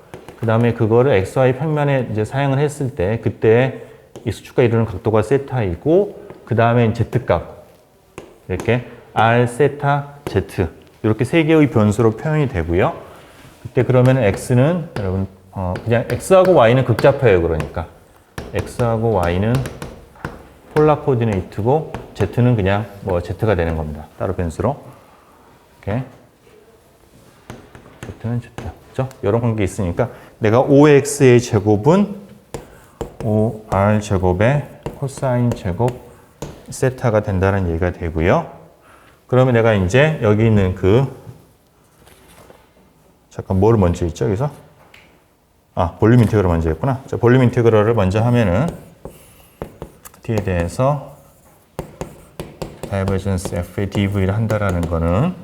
A: 그 다음에 그거를 xy 평면에 이제 사용을 했을 때 그때 이 수축과 이루는 각도가 세타이고 그 다음에 z값 이렇게 r 세타 z 이렇게 세 개의 변수로 표현이 되고요. 그때 그러면 x는 여러분 그냥 x하고 y는 극좌표예요. 그러니까 x하고 y는 폴라 코디네이트고 z는 그냥 뭐 z가 되는 겁니다. 따로 변수로. 이렇게 z는 z. 그렇죠? 이런 관계 있으니까 내가 5x의 제곱은 5r 제곱의 코사인 제곱 세타가 된다는 얘기가 되고요. 그러면 내가 이제 여기 있는 잠깐 뭐를 먼저 했죠? 여기서? 볼륨 인테그럴 먼저 했구나. 자, 볼륨 인테그럴을 먼저 하면은 t에 대해서 다이버전스 f의 dv를 한다라는 거는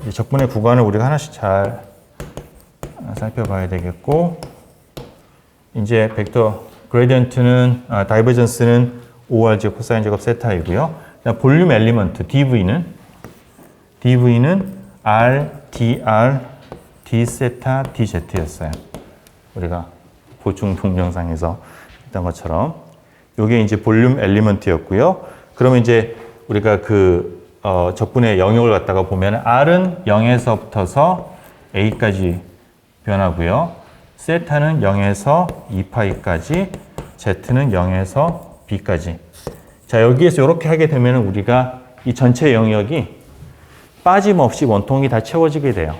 A: 이 적분의 구간을 우리가 하나씩 잘 살펴봐야 되겠고 이제 벡터 그레디언트는 다이버전스는 5r 제곱 코사인 제곱 세타이고요. 볼륨 엘리먼트 dv는 r dr d 세타 dz였어요. 우리가 보충 동영상에서 했던 것처럼 이게 이제 볼륨 엘리먼트였고요. 그러면 이제 우리가 적분의 영역을 갖다가 보면 r은 0에서부터서 a까지 변하고요. 세타는 0에서 2파이까지, z는 0에서 b까지. 자, 여기에서 이렇게 하게 되면 우리가 이 전체 영역이 빠짐없이 원통이 다 채워지게 돼요.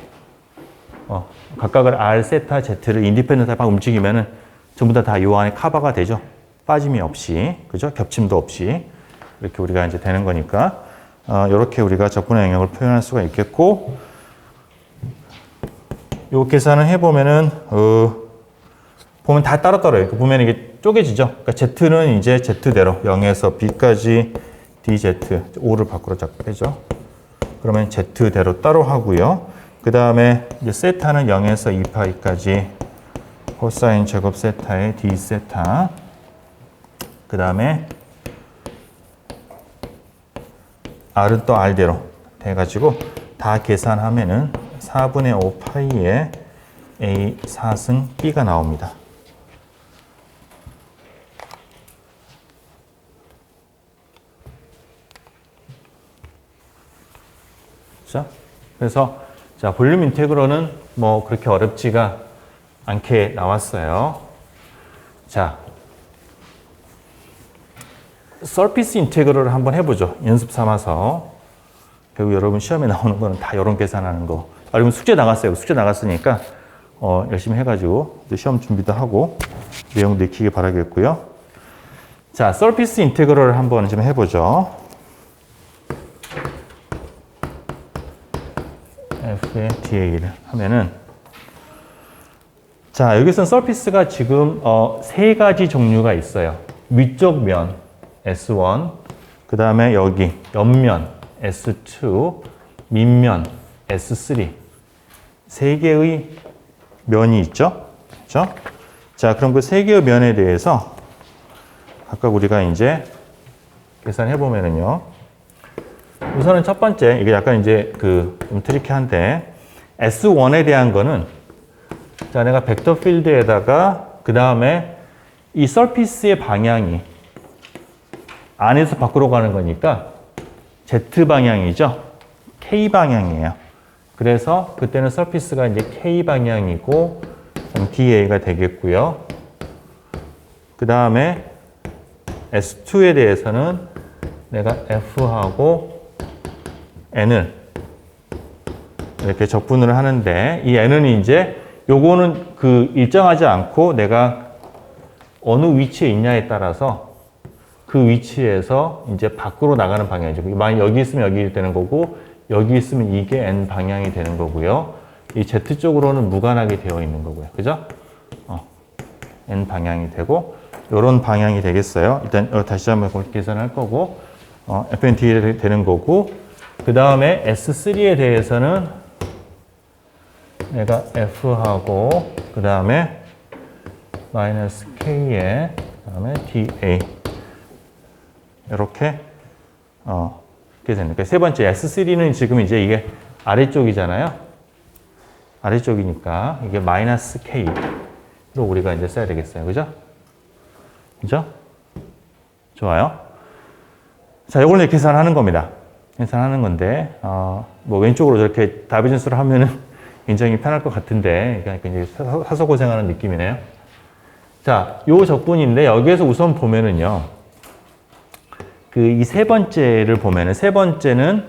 A: 각각을 r, 세타, z를 인디펜던트하게 막 움직이면은 전부 다 요 안에 커버가 되죠. 빠짐이 없이, 그죠? 겹침도 없이 이렇게 우리가 이제 되는 거니까 이렇게 우리가 적분의 영역을 표현할 수가 있겠고, 요 계산을 해보면은 보면 다 따로따로요. 보면 이게 쪼개지죠. 그러니까 z는 이제 z대로 0에서 b까지 dz 5를 밖으로 자꾸 빼죠. 그러면 Z대로 따로 하고요. 그 다음에 이제 세타는 0에서 2파이까지 코사인 제곱 세타의 D 세타. 그 다음에 R은 또 R대로 돼가지고 다 계산하면은 4분의 5 파이에 A 4승 B가 나옵니다. 자, 그래서 자, 볼륨 인테그럴은 뭐 그렇게 어렵지가 않게 나왔어요. 자, 서피스 인테그럴을 한번 해보죠. 연습 삼아서. 결국 여러분 시험에 나오는 거는 다 이런 계산하는 거. 여러분 숙제 나갔어요. 숙제 나갔으니까 열심히 해가지고 이제 시험 준비도 하고 내용도 익히길 바라겠고요. 자, 서피스 인테그럴을 한번 좀 해보죠. F의 dA를 하면은 자, 여기서는 서피스가 지금 세 가지 종류가 있어요. 위쪽 면 S1, 그 다음에 여기 옆면 S2, 밑면 S3 세 개의 면이 있죠. 그렇죠? 자, 그럼 그 세 개의 면에 대해서 각각 우리가 이제 계산해 보면은요. 우선은 첫 번째, 이게 약간 이제 좀 트리키한데, S1에 대한 거는, 자, 내가 벡터 필드에다가, 그 다음에 이 서피스의 방향이 안에서 밖으로 가는 거니까, Z 방향이죠? K 방향이에요. 그래서 그때는 서피스가 이제 K 방향이고, dA가 되겠고요. 그 다음에 S2에 대해서는 내가 F하고 n을 이렇게 적분을 하는데 이 n은 이제 요거는 일정하지 않고 내가 어느 위치에 있냐에 따라서 그 위치에서 이제 밖으로 나가는 방향이죠. 만약 여기 있으면 여기 되는 거고 여기 있으면 이게 n 방향이 되는 거고요. 이 z 쪽으로는 무관하게 되어 있는 거고요. 그죠? n 방향이 되고 이런 방향이 되겠어요. 일단 다시 한번 계산할 거고 FNT 되는 거고 그 다음에 S3에 대해서는 내가 F하고 그 다음에 마이너스 K에 그 다음에 DA 이렇게 이렇게 됩니다. 세 번째 S3는 지금 이제 이게 아래쪽이잖아요. 아래쪽이니까 이게 마이너스 K로 우리가 이제 써야 되겠어요. 그죠? 그죠? 좋아요. 자, 이걸 이제 계산하는 겁니다. 계산하는 건데, 뭐 왼쪽으로 저렇게 다비전수를 하면은 굉장히 편할 것 같은데, 그러니까 이제 사서 고생하는 느낌이네요. 자, 요 적분인데, 여기에서 우선 보면은요, 이 세 번째를 보면은, 세 번째는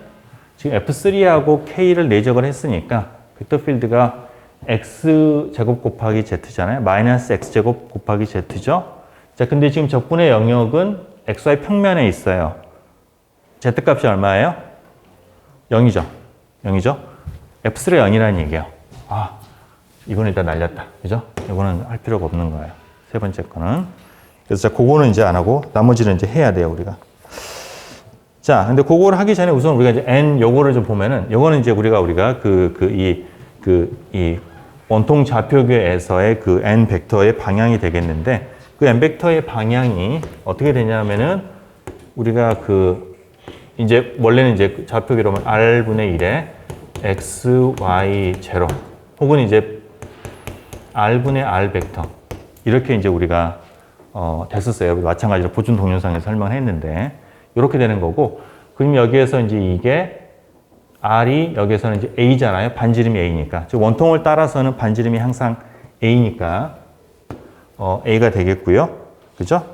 A: 지금 F3하고 K를 내적을 했으니까, 벡터 필드가 X제곱 곱하기 Z잖아요. 마이너스 X제곱 곱하기 Z죠. 자, 근데 지금 적분의 영역은 XY 평면에 있어요. Z값이 얼마예요? 0이죠. 0이죠. F3가 0이라는 얘기예요. 이거는 일단 날렸다. 그죠? 이거는 할 필요가 없는 거예요. 세 번째 거는. 그래서 그거는 이제 안 하고 나머지는 이제 해야 돼요, 우리가. 자, 근데 그거를 하기 전에 우선 우리가 이제 N 요거를 좀 보면은 요거는 이제 우리가 이 원통 좌표계에서의 그 N 벡터의 방향이 되겠는데 그 N 벡터의 방향이 어떻게 되냐면은 우리가 이제 원래는 이제 좌표계로 하면 R분의 1에 X, Y, 0 혹은 이제 R분의 R 벡터 이렇게 이제 우리가 됐었어요. 마찬가지로 보충 동영상에서 설명했는데 이렇게 되는 거고 그럼 여기에서 이제 이게 R이 여기에서는 이제 A잖아요. 반지름이 A니까. 즉 원통을 따라서는 반지름이 항상 A니까 A가 되겠고요. 그죠?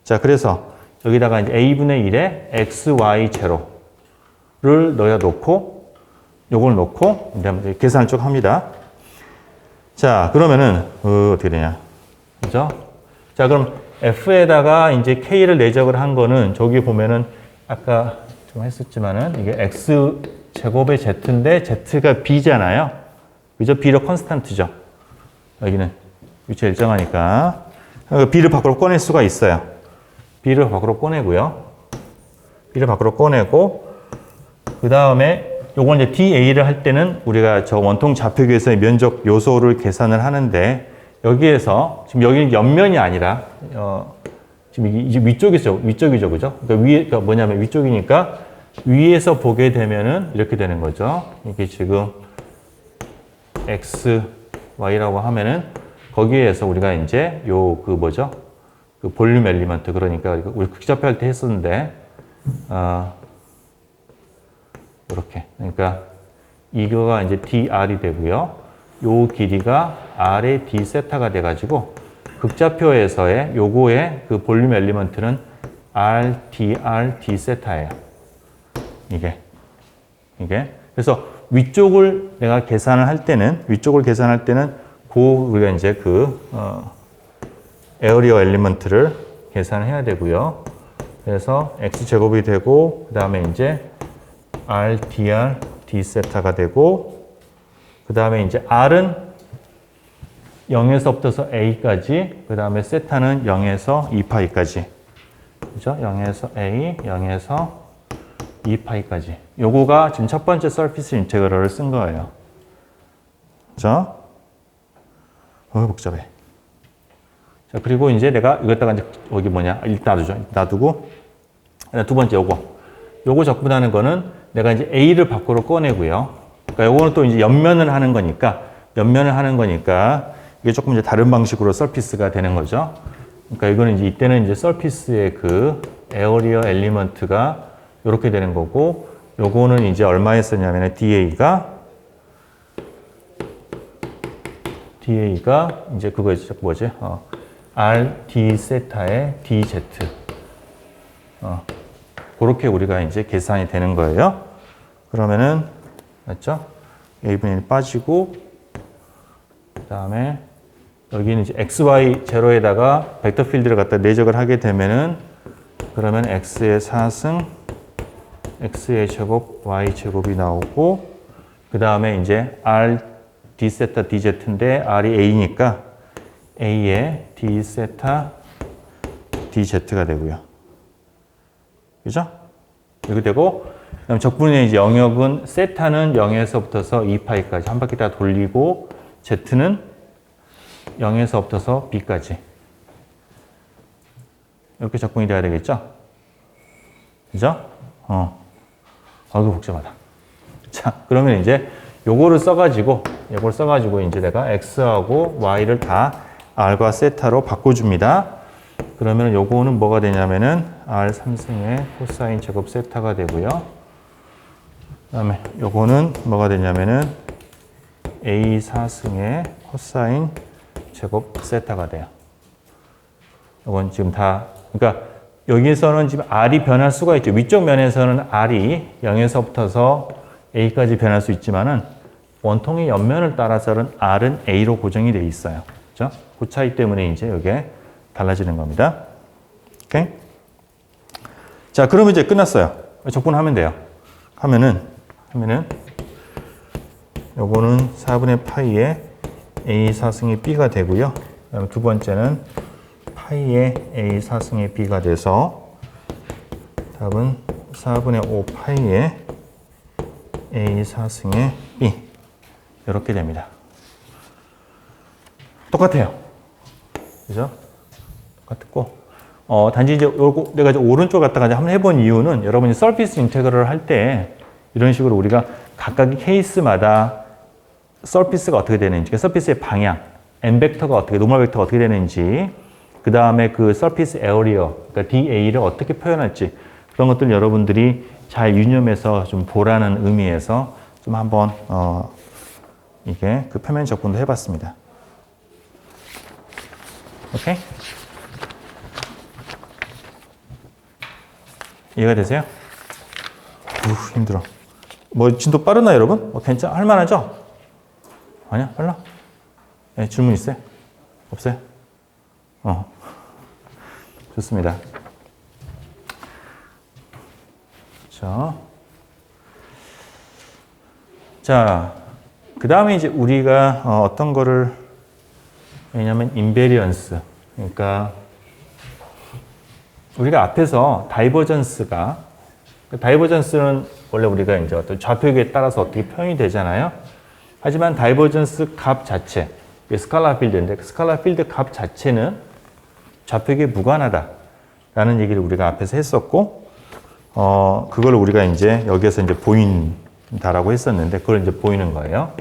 A: 자, 그래서 여기다가 이제 A분의 1에 X, Y, 0를 넣어놓고 요걸 놓고 이제 계산을 쭉 합니다. 자, 그러면은 어떻게 되냐? 그죠? 자, 그럼 F에다가 이제 K를 내적을 한 거는 저기 보면은 아까 좀 했었지만은 이게 X 제곱의 Z인데 Z가 B잖아요. 그죠? B로 컨스탄트죠. 여기는 위치가 일정하니까 B를 밖으로 꺼낼 수가 있어요. B를 밖으로 꺼내고요. B를 밖으로 꺼내고 그 다음에 요건 이제 DA를 할 때는 우리가 저 원통 좌표계에서의 면적 요소를 계산을 하는데 여기에서 지금 여기는 옆면이 아니라 지금 이게 위쪽이죠, 그죠? 그러니까 그러니까 뭐냐면 위쪽이니까 위에서 보게 되면은 이렇게 되는 거죠. 이게 지금 X, Y라고 하면은 거기에서 우리가 이제 그 뭐죠? 그 볼륨 엘리먼트 그러니까 우리 극좌표 할 때 했었는데 이렇게 그러니까 이거가 이제 dr이 되고요. 요 길이가 r의 d 세타가 돼가지고 극좌표에서의 요거의 그 볼륨 엘리먼트는 r dr d 세타예요. 이게 그래서 위쪽을 내가 계산을 할 때는 우리가 이제 에어리어 엘리먼트를 계산해야 되고요. 그래서 x제곱이 되고 그 다음에 이제 r dr d 세타가 되고 그 다음에 이제 r은 0에서부터 a까지 그 다음에 세타는 0에서 2파이까지 그죠? 0에서 a, 0에서 2파이까지 요거가 지금 첫 번째 서피스 인테그럴을 쓴 거예요. 그죠? 복잡해. 자, 그리고 이제 내가 이것다가 이제 여기 일단 놔두고 두 번째 요거 적분하는 거는 내가 이제 A를 밖으로 꺼내고요. 그러니까 요거는 또 이제 옆면을 하는 거니까 이게 조금 이제 다른 방식으로 서피스가 되는 거죠. 그러니까 이거는 이제 이때는 이제 서피스의 그 에어리어 엘리먼트가 이렇게 되는 거고 요거는 이제 얼마에 쓰냐면 DA가 이제 그거였죠. 뭐지? R D 세타의 DZ. 그렇게 우리가 이제 계산이 되는 거예요. 그러면은, 맞죠? A분의 1 빠지고, 그 다음에, 여기는 이제 XY 제로에다가 벡터 필드를 갖다 내적을 하게 되면은, 그러면 X의 4승, X의 제곱, Y 제곱이 나오고, 그 다음에 이제 R D 세타 DZ인데, R이 A니까, A의 D 세타 DZ가 되고요. 그죠? 이렇게 되고, 그다음 적분의 이제 영역은 세타는 0에서부터서 2파이까지 한 바퀴 다 돌리고, Z는 0에서부터서 B까지. 이렇게 적분이 돼야 되겠죠? 그죠? 아이고, 복잡하다. 자, 그러면 이제 요거를 써가지고 이제 내가 X하고 Y를 다 R과 세타로 바꿔줍니다. 그러면 요거는 뭐가 되냐면은 R 3승의 코사인 제곱 세타가 되고요. 그 다음에 요거는 뭐가 되냐면은 A 4승의 코사인 제곱 세타가 돼요. 요건 지금 그러니까 여기서는 지금 R이 변할 수가 있죠. 위쪽 면에서는 R이 0에서부터서 A까지 변할 수 있지만은 원통의 옆면을 따라서는 R은 A로 고정이 돼 있어요. 그죠? 그 차이 때문에 이제 이게 달라지는 겁니다. 오케이? 자, 그러면 이제 끝났어요. 적분하면 돼요. 하면은 요거는 4분의 파이의 A 4승의 B가 되고요. 그다음에 두 번째는 파이의 A 4승의 B가 돼서 답은 4분의 5 파이의 A 4승의 B 이렇게 됩니다. 똑같아요. 그죠? 똑같고 단지 이제 요거 내가 이제 오른쪽 갖다가 한번 해본 이유는 여러분이 서피스 인테그럴을 할 때 이런 식으로 우리가 각각의 케이스마다 서피스가 어떻게 되는지, 서피스의 방향, n 벡터가 노멀 벡터가 어떻게 되는지, 그 다음에 그 서피스 에어리어, 그러니까 DA를 어떻게 표현할지 그런 것들 여러분들이 잘 유념해서 좀 보라는 의미에서 좀 한번 이게 그 표면 적분도 해봤습니다. 오케이? 이해가 되세요? 힘들어. 뭐 진도 빠르나 여러분? 괜찮아? 할만하죠? 아니야? 빨라? 네, 질문 있어요? 없어요? 좋습니다. 자, 그 다음에 이제 우리가 어떤 거를 왜냐면 인베리언스, 그러니까 우리가 앞에서 다이버전스는 원래 우리가 이제 어떤 좌표계에 따라서 어떻게 표현이 되잖아요. 하지만 다이버전스 값 자체, 스칼라 필드인데 스칼라 필드 값 자체는 좌표계에 무관하다라는 얘기를 우리가 앞에서 했었고, 그걸 우리가 이제 여기에서 이제 보인다라고 했었는데 그걸 이제 보이는 거예요.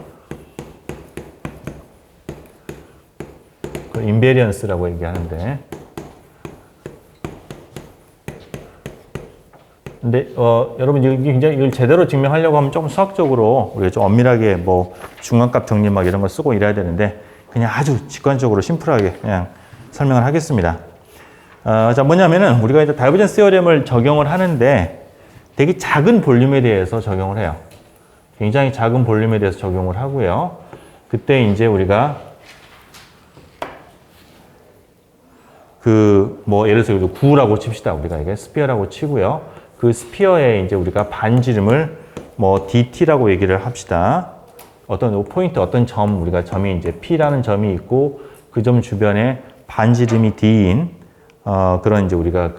A: 그걸 인베리언스라고 얘기하는데, 근데 여러분 굉장히 이걸 제대로 증명하려고 하면 조금 수학적으로 우리가 좀 엄밀하게 뭐 중간값 정리 막 이런 걸 쓰고 이래야 되는데 그냥 아주 직관적으로 심플하게 그냥 설명을 하겠습니다. 자, 뭐냐면은 우리가 이제 다이버전스 시어렘을 적용을 하는데 되게 작은 볼륨에 대해서 적용을 해요. 굉장히 작은 볼륨에 대해서 적용을 하고요. 그때 이제 우리가 뭐 예를 들어서 구라고 칩시다. 우리가 이게 스피어라고 치고요. 그 스피어에 이제 우리가 반지름을 뭐 dt라고 얘기를 합시다. 어떤 포인트, 어떤 점, 우리가 점이 이제 P라는 점이 있고 그 점 주변에 반지름이 D인 그런 이제 우리가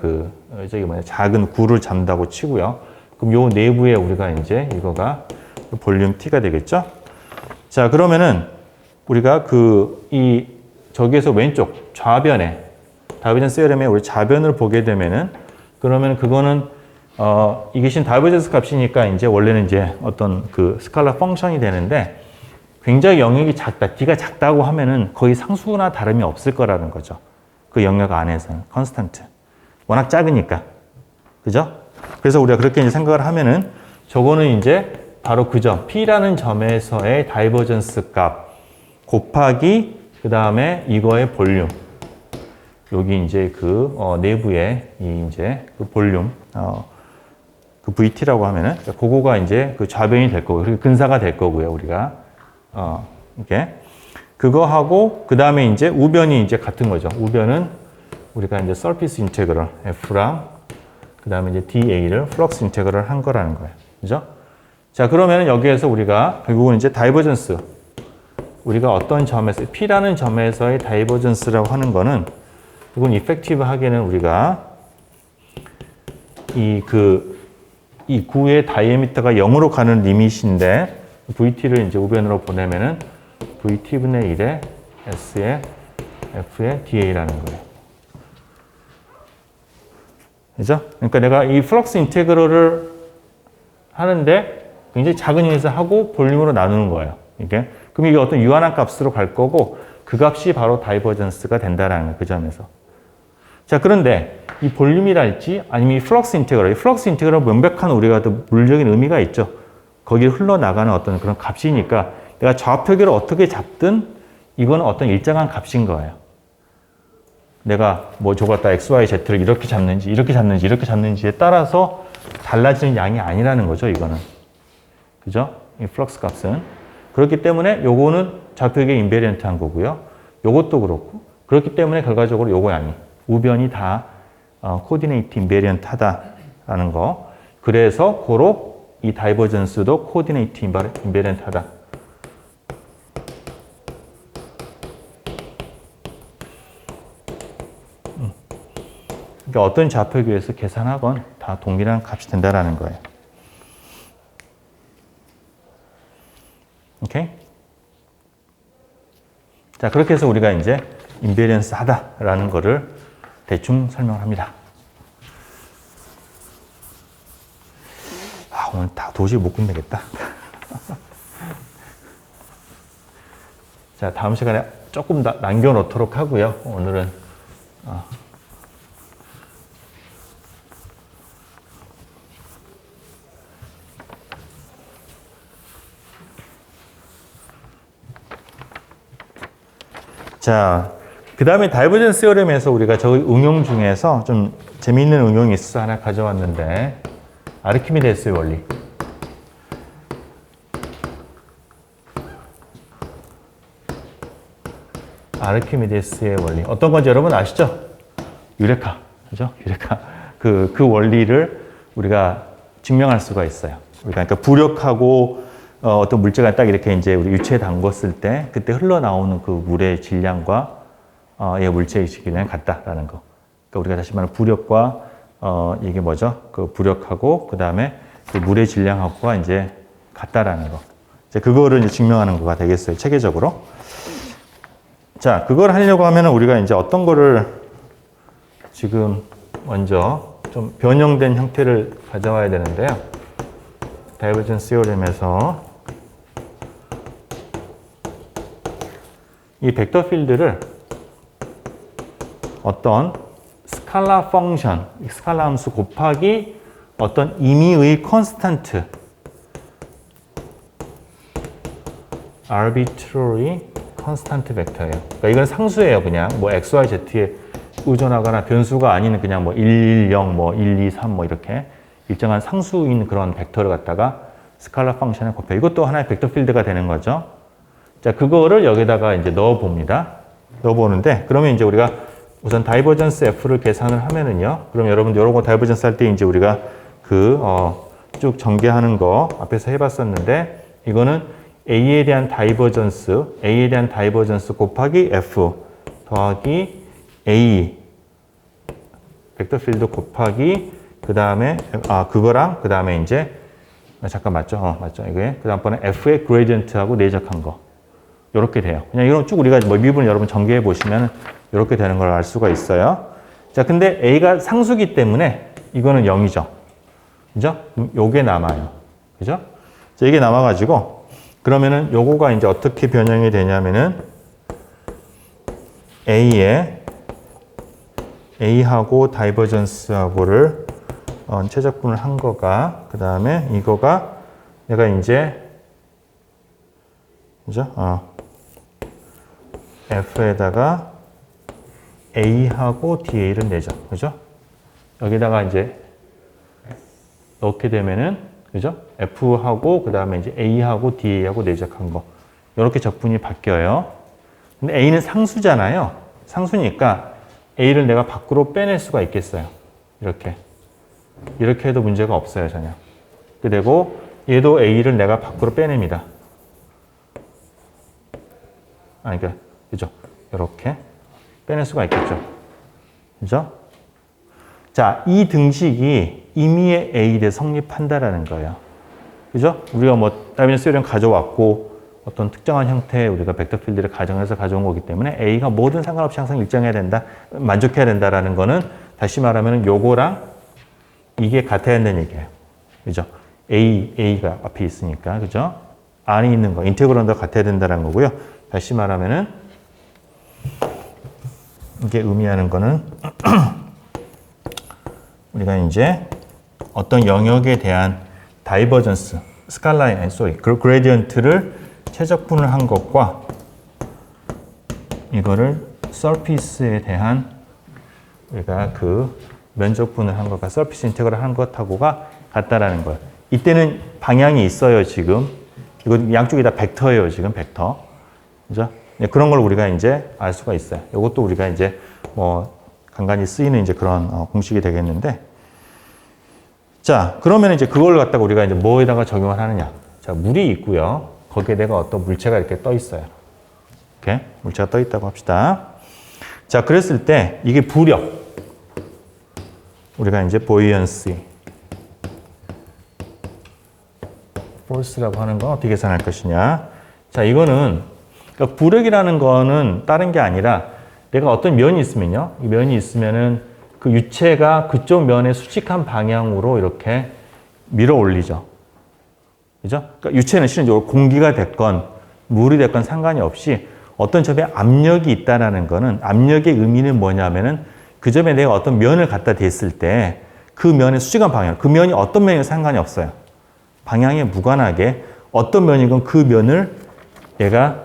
A: 작은 구를 잡는다고 치고요. 그럼 요 내부에 우리가 이제 이거가 볼륨 T가 되겠죠? 자, 그러면은 우리가 저기에서 왼쪽 좌변에 다이버전스 시어렘의 우리 좌변을 보게 되면은 그러면 그거는 이게 지금 다이버전스 값이니까 이제 원래는 이제 어떤 스칼라 펑션이 되는데 굉장히 영역이 작다. D가 작다고 하면은 거의 상수나 다름이 없을 거라는 거죠. 그 영역 안에서는 컨스턴트. 워낙 작으니까. 그죠? 그래서 우리가 그렇게 이제 생각을 하면은 저거는 이제 바로 그 점, P라는 점에서의 다이버전스 값 곱하기 그 다음에 이거의 볼륨. 여기 이제 내부에 이제 볼륨, 그 VT라고 하면은, 그거가 이제 좌변이 될 거고요. 그리고 근사가 될 거고요, 우리가. 이렇게. 그거 하고, 그 다음에 이제 우변이 이제 같은 거죠. 우변은 우리가 이제 서피스 인테그럴 F랑, 그 다음에 이제 DA를 플럭스 인테그럴 한 거라는 거예요. 그죠? 자, 그러면은 여기에서 우리가 결국은 이제 다이버전스. 우리가 어떤 점에서, P라는 점에서의 다이버전스라고 하는 거는, 이건 이펙티브 하게는 우리가 이 구의 다이애미터가 0으로 가는 리밋인데 VT를 이제 우변으로 보내면은 VT분의 1의 S의 F의 DA라는 거예요. 그죠? 그러니까 내가 이 플럭스 인테그럴을 하는데 굉장히 작은 유닛을 하고 볼륨으로 나누는 거예요. 이게. 그럼 이게 어떤 유한한 값으로 갈 거고 그 값이 바로 다이버전스가 된다라는 거예요. 그 점에서. 자, 그런데 이 볼륨이랄지 아니면 이 플럭스 인테그럴 명백한 우리가 또 물리적인 의미가 있죠. 거기에 흘러나가는 어떤 그런 값이니까 내가 좌표계를 어떻게 잡든 이건 어떤 일정한 값인 거예요. 내가 뭐 저거 갖다 x, y, z를 이렇게 잡는지 이렇게 잡는지 이렇게 잡는지에 따라서 달라지는 양이 아니라는 거죠. 이거는. 그죠? 이 플럭스 값은. 그렇기 때문에 요거는 좌표계 인베리언트한 거고요. 요것도 그렇고. 그렇기 때문에 결과적으로 요거 양이 우변이 다 코디네이트 인베리언트 하다라는 거. 그래서 고로 이 다이버전스도 코디네이트 인베리언트 하다. 그러니까 어떤 좌표계에서 계산하건 다 동일한 값이 된다라는 거예요. 오케이? 자, 그렇게 해서 우리가 이제 인베리언스 하다라는 거를 대충 설명합니다. 오늘 다 도저히 못 끝내겠다. 자, 다음 시간에 조금 남겨놓도록 하고요. 오늘은 자, 그 다음에 다이버전스 시어렘에서 우리가 저 응용 중에서 좀 재미있는 응용이 있어서 하나 가져왔는데 아르키미데스의 원리. 아르키미데스의 원리. 어떤 건지 여러분 아시죠? 유레카. 그죠? 유레카. 그 원리를 우리가 증명할 수가 있어요. 우리가 그러니까 부력하고 어떤 물체가 딱 이렇게 이제 우리 유체에 담궜을 때 그때 흘러나오는 그 물의 질량과 물체의 질량이 같다라는 거. 그러니까 우리가 다시 말하면 부력과 이게 뭐죠? 그 부력하고 그 다음에 그 물의 질량하고가 이제 같다라는 거. 이제 그거를 이제 증명하는 거가 되겠어요. 체계적으로. 자, 그걸 하려고 하면은 우리가 이제 어떤 거를 지금 먼저 좀 변형된 형태를 가져와야 되는데요. 다이버전스 시어렘에서 이 벡터 필드를 어떤 스칼라 펑션, 스칼라 함수 곱하기 어떤 임의의 컨스탄트 arbitrary constant 벡터예요. 그러니까 이건 상수예요. 그냥 뭐 x, y, z에 의존하거나 변수가 아닌 그냥 뭐 1, 1, 0, 뭐 1, 2, 3 뭐 이렇게 일정한 상수인 그런 벡터를 갖다가 스칼라 펑션에 곱해. 이것도 하나의 벡터 필드가 되는 거죠. 자, 그거를 여기다가 이제 넣어 봅니다. 넣어 보는데 그러면 이제 우리가 우선 다이버전스 F를 계산을 하면은요. 그럼 여러분들 이런 거 다이버전스 할 때 이제 우리가 쭉 전개하는 거 앞에서 해봤었는데 이거는 A에 대한 다이버전스 곱하기 F 더하기 A 벡터 필드 곱하기 그 다음에 그거랑 그 다음에 이제 잠깐 맞죠? 맞죠? 이게 그 다음번에 F의 그레디언트하고 내적한 거 이렇게 돼요. 그냥 이런 쭉 우리가 뭐 미분을 여러분 전개해 보시면 이렇게 되는 걸 알 수가 있어요. 자, 근데 A가 상수기 때문에 이거는 0이죠. 그죠? 요게 남아요. 그죠? 자, 이게 남아가지고 그러면은 요거가 이제 어떻게 변형이 되냐면은 A하고 다이버전스하고를 최적분을 한 거가 그 다음에 이거가 내가 이제 그죠? F에다가 A하고 DA를 내죠. 그죠? 여기다가 이제 넣게 되면은 그죠? F하고 그 다음에 이제 A하고 DA하고 내적한 거 이렇게 적분이 바뀌어요. 근데 A는 상수잖아요. 상수니까 A를 내가 밖으로 빼낼 수가 있겠어요. 이렇게 해도 문제가 없어요, 전혀. 그리고 얘도 A를 내가 밖으로 빼냅니다. 그러니까 그죠? 이렇게 빼낼 수가 있겠죠. 그죠? 자, 이 등식이 임의의 A에 대해 성립한다라는 거예요. 그죠? 우리가 뭐 다이버전스 시어렘 가져왔고 어떤 특정한 형태의 우리가 벡터 필드를 가정해서 가져온 거기 때문에 A가 뭐든 상관없이 항상 일정해야 된다, 만족해야 된다라는 거는 다시 말하면 요거랑 이게 같아야 된다는 얘기예요. 그죠? A가 앞에 있으니까, 그죠? 안에 있는 거, 인테그럴도 같아야 된다는 거고요. 다시 말하면은 이게 의미하는 거는 우리가 이제 어떤 영역에 대한 다이버전스, 그레디언트를 최적분을 한 것과 이거를 서피스에 대한 우리가 그 면적분을 한 것과 서피스 인테그럴 한 것하고가 같다라는 거예요. 이때는 방향이 있어요, 지금. 이거 양쪽이 다 벡터예요, 지금 벡터. 그죠? 그런 걸 우리가 이제 알 수가 있어요. 이것도 우리가 이제 뭐 간간히 쓰이는 이제 그런 공식이 되겠는데. 자, 그러면 이제 그걸 갖다가 우리가 이제 뭐에다가 적용을 하느냐. 자, 물이 있고요. 거기에 내가 어떤 물체가 이렇게 떠 있어요. 이렇게 물체가 떠 있다고 합시다. 자, 그랬을 때 이게 부력. 우리가 이제 buoyancy, force라고 하는 건 어떻게 계산할 것이냐. 자, 이거는 그러니까 부력이라는 거는 다른 게 아니라 내가 어떤 면이 있으면요. 이 면이 있으면은 그 유체가 그쪽 면에 수직한 방향으로 이렇게 밀어 올리죠. 그죠? 그러니까 유체는 실질적으로 공기가 됐건 물이 됐건 상관이 없이 어떤 점에 압력이 있다라는 거는 압력의 의미는 뭐냐면은 그 점에 내가 어떤 면을 갖다 댔을 때 그 면의 수직한 방향, 그 면이 어떤 면이건 상관이 없어요. 방향에 무관하게 어떤 면이건 그 면을 내가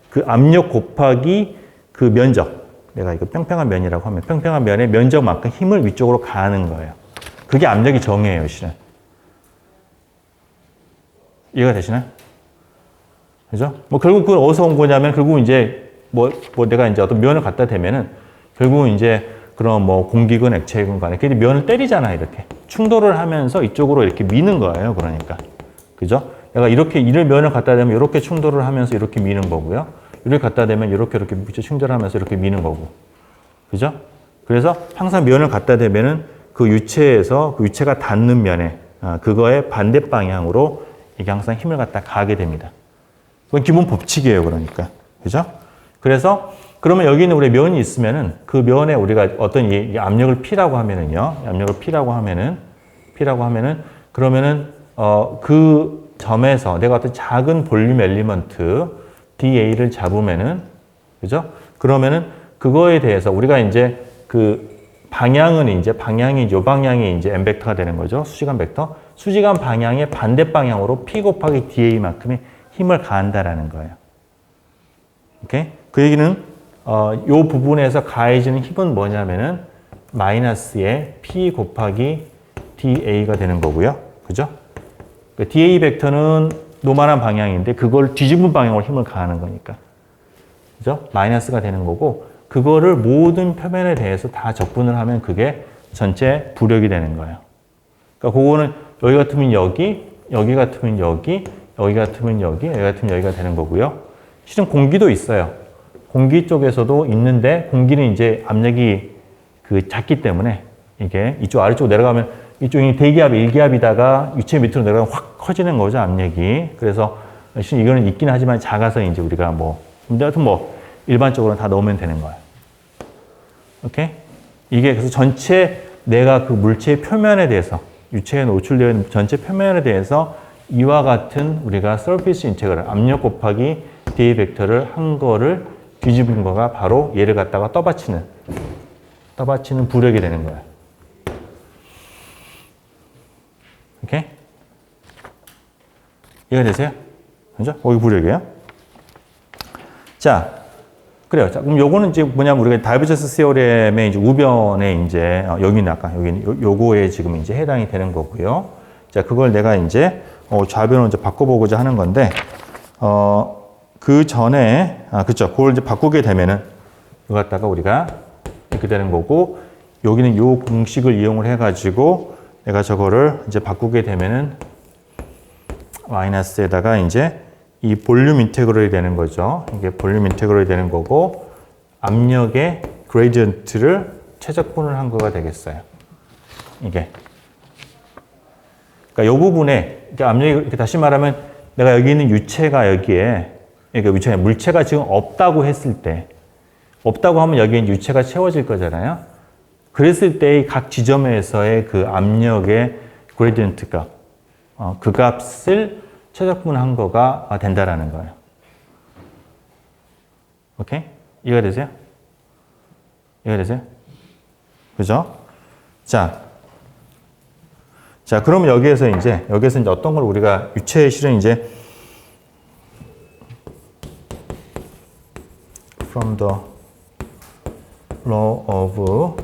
A: 그 압력 곱하기 그 면적, 내가 이거 평평한 면이라고 하면 평평한 면의 면적만큼 힘을 위쪽으로 가하는 거예요. 그게 압력이 정해요, 실은. 이해가 되시나요? 그죠? 뭐 결국 그건 어디서 온 거냐면 결국 이제 뭐 내가 이제 어떤 면을 갖다 대면은 결국은 이제 그런 뭐 공기건 액체건 간에 걔들이 면을 때리잖아, 이렇게. 충돌을 하면서 이쪽으로 이렇게 미는 거예요, 그러니까. 그죠? 내가 이렇게 이를 면을 갖다 대면 이렇게 충돌을 하면서 이렇게 미는 거고요. 이를 갖다 대면 이렇게 물체 충돌하면서 이렇게 미는 거고. 그죠? 그래서 항상 면을 갖다 대면은 그 유체에서 그 유체가 닿는 면에 그거의 반대 방향으로 이게 항상 힘을 갖다 가하게 됩니다. 그건 기본 법칙이에요, 그러니까. 그죠? 그래서 그러면 여기 있는 우리 면이 있으면은 그 면에 우리가 어떤 이 압력을 P라고 하면은요. 압력을 P라고 하면은 그러면은 그 점에서 내가 어떤 작은 볼륨 엘리먼트 dA를 잡으면은 그죠? 그러면은 그거에 대해서 우리가 이제 그 방향이 요 방향이 이제 m 벡터가 되는 거죠. 수직한 벡터. 수직한 방향의 반대 방향으로 P 곱하기 dA만큼의 힘을 가한다라는 거예요. 오케이? 그 얘기는 요 부분에서 가해지는 힘은 뭐냐면은 마이너스의 P 곱하기 dA가 되는 거고요. 그죠? 그 dA 벡터는 노멀한 방향인데 그걸 뒤집은 방향으로 힘을 가하는 거니까. 그죠? 마이너스가 되는 거고 그거를 모든 표면에 대해서 다 적분을 하면 그게 전체 부력이 되는 거예요. 그러니까 그거는 여기 같으면 여기, 여기 같으면 여기, 여기 같으면 여기, 여기 같으면 여기가 되는 거고요. 실은 공기도 있어요. 공기 쪽에서도 있는데 공기는 이제 압력이 그 작기 때문에 이게 이쪽 아래쪽 내려가면 이쪽이 대기압, 일기압이다가 유체 밑으로 내려가면 확 커지는 거죠, 압력이. 그래서 실은 이거는 있긴 하지만 작아서 이제 우리가 근데 하여튼 일반적으로 다 넣으면 되는 거예요. 오케이? 이게 그래서 전체 내가 그 물체의 표면에 대해서 유체에 노출되어 있는 전체 표면에 대해서 이와 같은 우리가 서피스 인테그럴 압력 곱하기 dA 벡터를 한 거를 뒤집은 거가 바로 얘를 갖다가 떠받치는 부력이 되는 거예요. 오케이? 이해가 되세요? 그죠? 거기 부력이에요. 자, 그래요. 자, 그럼 요거는 이제 뭐냐면 우리가 다이버전스 시어렘의 이제 우변에 이제 여기는 아까 여기는 요거에 지금 이제 해당이 되는 거고요. 자, 그걸 내가 이제 좌변으로 이제 바꿔보고자 하는 건데 그 전에 그쵸. 그걸 이제 바꾸게 되면은 이거 갖다가 우리가 이렇게 되는 거고 여기는 요 공식을 이용을 해가지고 내가 저거를 이제 바꾸게 되면은 마이너스에다가 이제 이 볼륨 인테그럴이 되는 거죠. 이게 볼륨 인테그럴이 되는 거고 압력의 그레디언트를 최적분을 한 거가 되겠어요. 이게. 그러니까 이 부분에 그러니까 압력이 이렇게 다시 말하면 내가 여기 있는 유체가 여기에 그러니까 물체가 지금 없다고 했을 때 없다고 하면 여기에 유체가 채워질 거잖아요. 그랬을 때 각 지점에서의 그 압력의 그레디언트 값, 그 값을 최적분한 거가 된다라는 거예요. 오케이? 이해가 되세요? 이해가 되세요? 그죠? 자, 그럼 여기에서 이제 어떤 걸 우리가 유체의 실은 이제 from the law of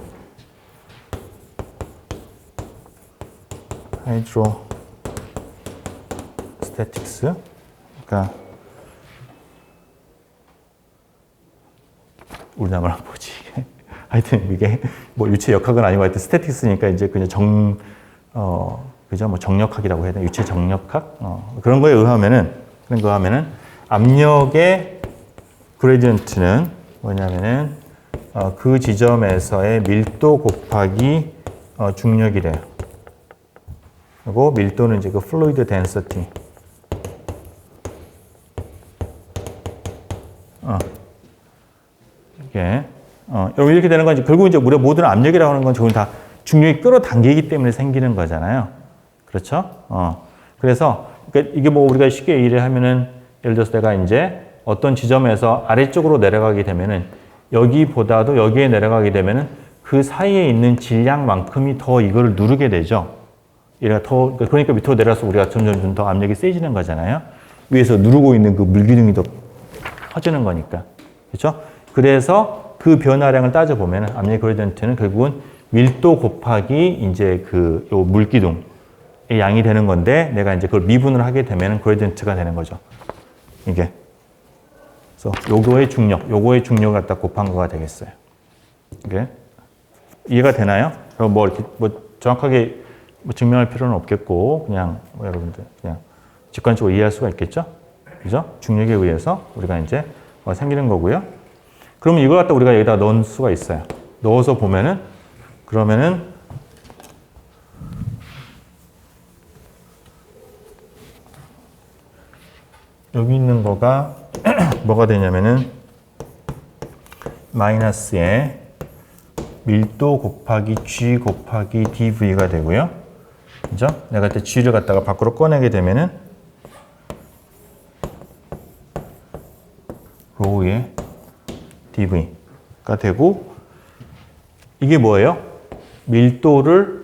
A: hydrostatics. 그러니까 우리나라 뭐지? 하여튼 이게 유체 역학은 아니고 하여튼 스태틱스니까 이제 그냥 그죠? 정력학이라고 해야 되나? 유체 정력학? 그런 거에 의하면은 압력의 그레디언트는 뭐냐면은 그 지점에서의 밀도 곱하기 중력이래요. 그리고 밀도는 이제 그 fluid density. 이게 이렇게 되는 건 이제 결국 이제 우리가 모든 압력이라고 하는 건 저건 다 중력이 끌어당기기 때문에 생기는 거잖아요. 그렇죠? 그래서 그러니까 이게 우리가 쉽게 얘기를 하면은 예를 들어서 내가 이제 어떤 지점에서 아래쪽으로 내려가게 되면은 여기보다도 여기에 내려가게 되면은 그 사이에 있는 질량만큼이 더 이거를 누르게 되죠. 그러니까 밑으로 내려서 우리가 점점 더 압력이 세지는 거잖아요. 위에서 누르고 있는 그 물기둥이 더 커지는 거니까. 그렇죠? 그래서 그 변화량을 따져보면 압력 그레디언트는 결국은 밀도 곱하기 이제 요 물기둥의 양이 되는 건데 내가 이제 그걸 미분을 하게 되면 그레디언트가 되는 거죠. 이게. 그래서 요거의 중력을 갖다 곱한 거가 되겠어요. 이게. 이해가 되나요? 그럼 이렇게 정확하게 증명할 필요는 없겠고 그냥 여러분들 그냥 직관적으로 이해할 수가 있겠죠? 그죠? 중력에 의해서 우리가 이제 생기는 거고요. 그러면 이걸 갖다 우리가 여기다 넣을 수가 있어요. 넣어서 보면은 그러면은 여기 있는 거가 뭐가 되냐면은 마이너스에 밀도 곱하기 G 곱하기 dV가 되고요. 그죠? 내가 그때 G를 갖다가 밖으로 꺼내게 되면은 로우의 dV가 되고, 이게 뭐예요? 밀도를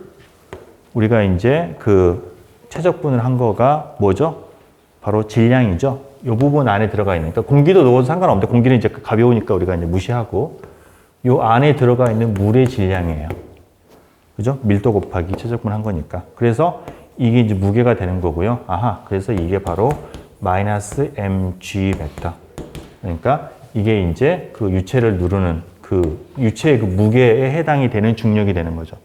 A: 우리가 이제 그 최적분을 한 거가 뭐죠? 바로 질량이죠. 이 부분 안에 들어가 있는, 그러니까 공기도 넣어도 상관없는데 공기는 이제 가벼우니까 우리가 이제 무시하고, 이 안에 들어가 있는 물의 질량이에요. 그죠? 밀도 곱하기 최적분 한 거니까. 그래서 이게 이제 무게가 되는 거고요. 아하, 그래서 이게 바로 마이너스 mg 벡터. 그러니까 이게 이제 그 유체를 누르는 그 유체의 그 무게에 해당이 되는 중력이 되는 거죠.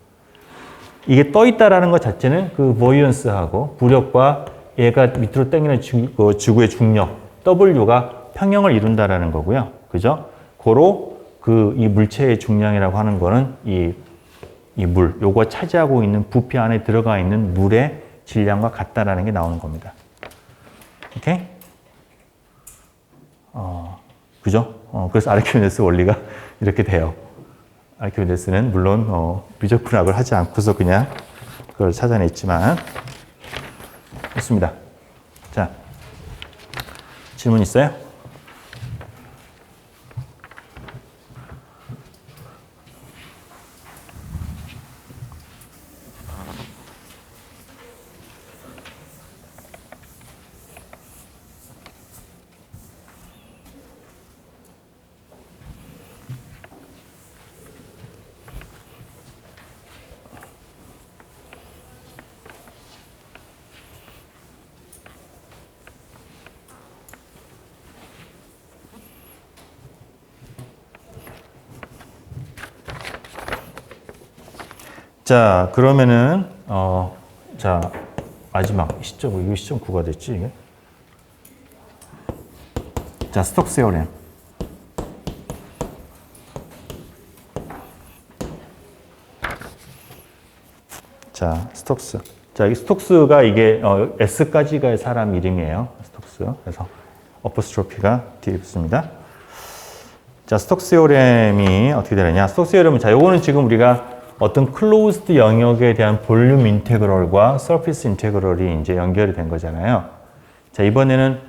A: 이게 떠 있다라는 것 자체는 그 보이언스하고 부력과 얘가 밑으로 당기는 지구의 중력 W가 평형을 이룬다라는 거고요. 그죠? 고로 그 이 물체의 중량이라고 하는 거는 이 물, 요거 차지하고 있는 부피 안에 들어가 있는 물의 질량과 같다라는 게 나오는 겁니다. 오케이? 그죠? 그래서 아르키메데스 원리가 이렇게 돼요. 아르키메데스는 물론 비적분학을 하지 않고서 그냥 그걸 찾아냈지만. 좋습니다. 자, 질문 있어요? 자, 그러면은 자, 마지막 시점, 이거 시점 9가 됐지, 이게? 자, 스톡스 테오렘. 자, 스톡스. 자, 이 스톡스가 이게 S까지가 사람 이름이에요. 스톡스. 그래서 어포스트로피가 뒤에 붙습니다. 자, 스톡스 테오렘이 어떻게 되느냐? 스톡스 테오렘은, 자, 요거는 지금 우리가 어떤 클로즈드 영역에 대한 볼륨 인테그럴과 서피스 인테그럴이 이제 연결이 된 거잖아요. 자, 이번에는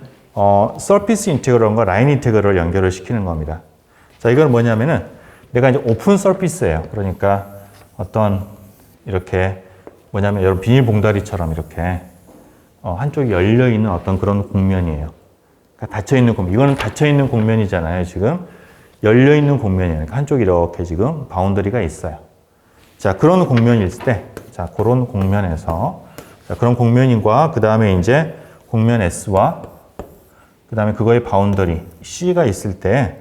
A: 서피스 인테그럴과 라인 인테그럴을 연결을 시키는 겁니다. 자, 이건 뭐냐면은 내가 이제 오픈 서피스예요. 그러니까 어떤 이렇게 뭐냐면 여러분 비닐봉다리처럼 이렇게 한쪽이 열려 있는 어떤 그런 곡면이에요. 그러니까 닫혀 있는 곡면. 이거는 닫혀 있는 곡면이잖아요. 지금 열려 있는 곡면이에요. 그러니까 한쪽이 이렇게 지금 바운더리가 있어요. 자, 그런 곡면일 때, 자, 그런 곡면에서, 자, 그런 곡면과 그 다음에 이제 곡면 S와 그 다음에 그거의 바운더리 C가 있을 때,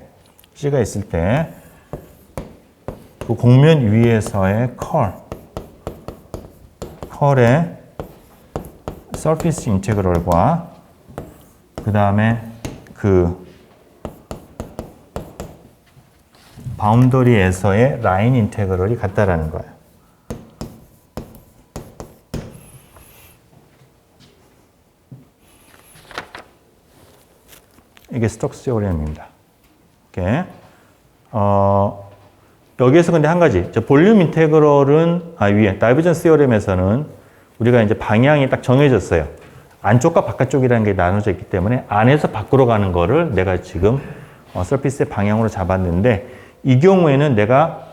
A: 그 곡면 위에서의 컬의 서피스 인테그럴과 그 다음에 그 바운더리에서의 라인 인테그럴이 같다라는 거예요. 이게 스톡스 테오렘입니다. 이렇게 여기에서 근데 한 가지, 볼륨 인테그럴은 위에 다이버전스 테오렘에서는 우리가 이제 방향이 딱 정해졌어요. 안쪽과 바깥쪽이라는 게 나눠져 있기 때문에 안에서 밖으로 가는 거를 내가 지금 서피스의 방향으로 잡았는데, 이 경우에는 내가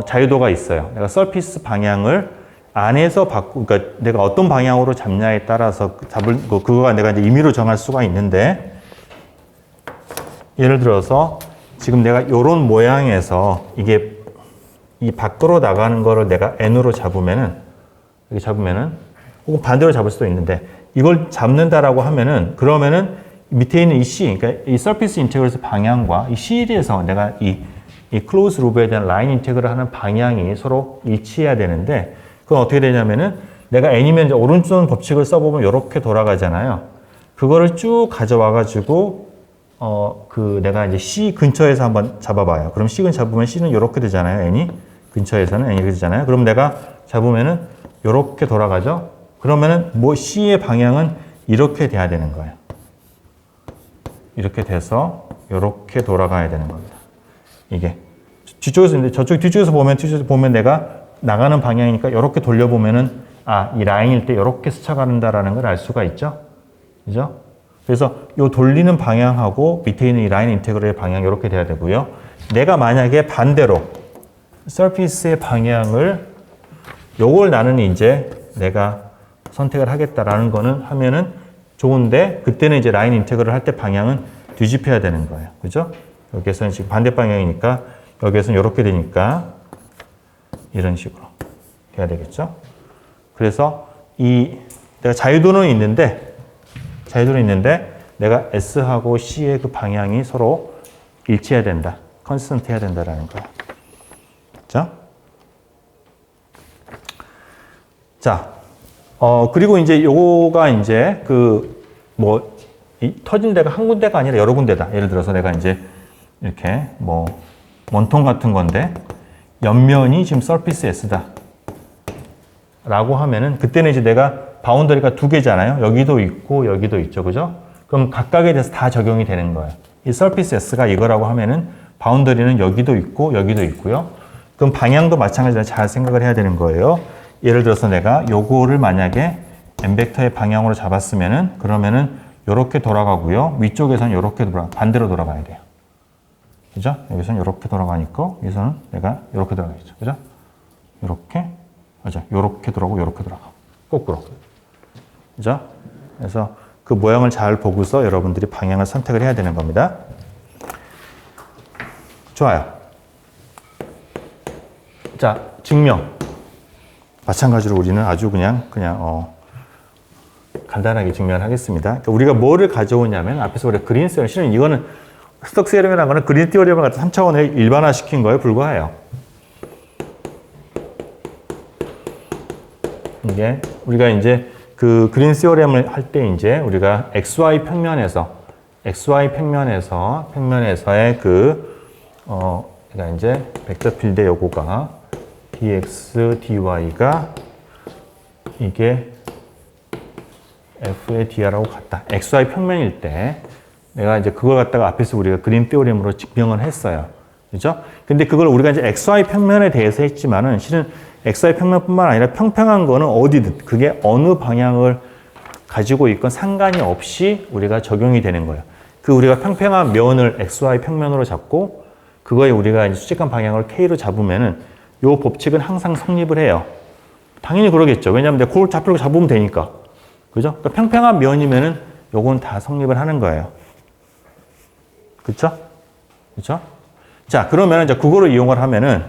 A: 자유도가 있어요. 내가 서피스 방향을 안에서 그러니까 내가 어떤 방향으로 잡냐에 따라서 그거가 내가 이제 임의로 정할 수가 있는데, 예를 들어서 지금 내가 이런 모양에서 이게 이 밖으로 나가는 거를 내가 N으로 잡으면은, 이렇게 잡으면은, 혹은 반대로 잡을 수도 있는데, 이걸 잡는다라고 하면은, 그러면은 밑에 있는 이 C, 그러니까 이 서피스 인테그럴에서 방향과 이 C에서 내가 이 클로즈 루브에 대한 라인 인테그럴 하는 방향이 서로 일치해야 되는데, 그건 어떻게 되냐면은 내가 N이면 이제 오른쪽 법칙을 써보면 이렇게 돌아가잖아요. 그거를 쭉 가져와가지고 내가 이제 C 근처에서 한번 잡아봐요. 그럼 C 근처 잡으면 C는 이렇게 되잖아요. N이 근처에서는 N이 이렇게 되잖아요. 그럼 내가 잡으면은 이렇게 돌아가죠. 그러면은 C의 방향은 이렇게 돼야 되는 거예요. 이렇게 돼서 이렇게 돌아가야 되는 겁니다. 이게 뒤쪽에서 있는데 저쪽 뒤쪽에서 보면 내가 나가는 방향이니까 이렇게 돌려보면은 이 라인일 때 이렇게 스쳐간다라는 걸 알 수가 있죠. 그죠? 그래서 이 돌리는 방향하고 밑에 있는 이 라인 인테그럴의 방향이 이렇게 돼야 되고요. 내가 만약에 반대로 서피스의 방향을 요걸 나는 이제 내가 선택을 하겠다라는 거는 하면은 좋은데 그때는 이제 라인 인테그럴 할 때 방향은 뒤집혀야 되는 거예요. 그죠? 여기에서는 지금 반대 방향이니까 여기에서는 이렇게 되니까 이런 식으로 해야 되겠죠? 그래서 내가 자유도는 있는데 내가 S하고 C의 그 방향이 서로 일치해야 된다. 컨스턴트 해야 된다라는 거야. 자, 그리고 이제 요거가 이제 터진 데가 한 군데가 아니라 여러 군데다. 예를 들어서 내가 이제 이렇게 원통 같은 건데 옆면이 지금 서피스 S다. 라고 하면은 그때는 이제 내가 바운더리가 두 개잖아요. 여기도 있고 여기도 있죠. 그죠? 그럼 각각에 대해서 다 적용이 되는 거예요. 이 서피스 S가 이거라고 하면은 바운더리는 여기도 있고 여기도 있고요. 그럼 방향도 마찬가지로 잘 생각을 해야 되는 거예요. 예를 들어서 내가 요거를 만약에 M벡터의 방향으로 잡았으면은 그러면은 요렇게 돌아가고요. 위쪽에서는 요렇게 반대로 돌아가야 돼요. 그죠? 여기서는 요렇게 돌아가니까 여기서는 내가 요렇게 돌아가겠죠. 그죠? 요렇게. 맞아. 요렇게 돌아가고 요렇게 돌아가고. 거꾸로. 그죠? 그래서 그 모양을 잘 보고서 여러분들이 방향을 선택을 해야 되는 겁니다. 좋아요. 자, 증명. 마찬가지로 우리는 아주 그냥 간단하게 증명을 하겠습니다. 그러니까 우리가 뭐를 가져오냐면 앞에서 우리가 그린 세럼, 실은 이거는 스톡 세럼이라는 거는 그린 티오리엄을 갖다 3차원에 일반화시킨 거에 불과해요. 이게 우리가 이제 그 그린 시오렘을 할 때 이제 우리가 XY 평면에서의 그러니까 이제 벡터 필드 요거가 dx, dy가 이게 f의 dr하고 같다. XY 평면일 때 내가 이제 그걸 갖다가 앞에서 우리가 그린 티오렘으로 증명을 했어요. 그죠? 근데 그걸 우리가 이제 XY 평면에 대해서 했지만은 실은 XY 평면뿐만 아니라 평평한 거는 어디든 그게 어느 방향을 가지고 있건 상관이 없이 우리가 적용이 되는 거예요. 그 우리가 평평한 면을 XY 평면으로 잡고 그거에 우리가 이제 수직한 방향을 K로 잡으면은 요 법칙은 항상 성립을 해요. 당연히 그러겠죠. 왜냐하면 내가 그걸 잡으면 되니까. 그죠? 그러니까 평평한 면이면은 요건 다 성립을 하는 거예요. 그쵸? 그쵸? 자, 그러면 이제 그거를 이용을 하면은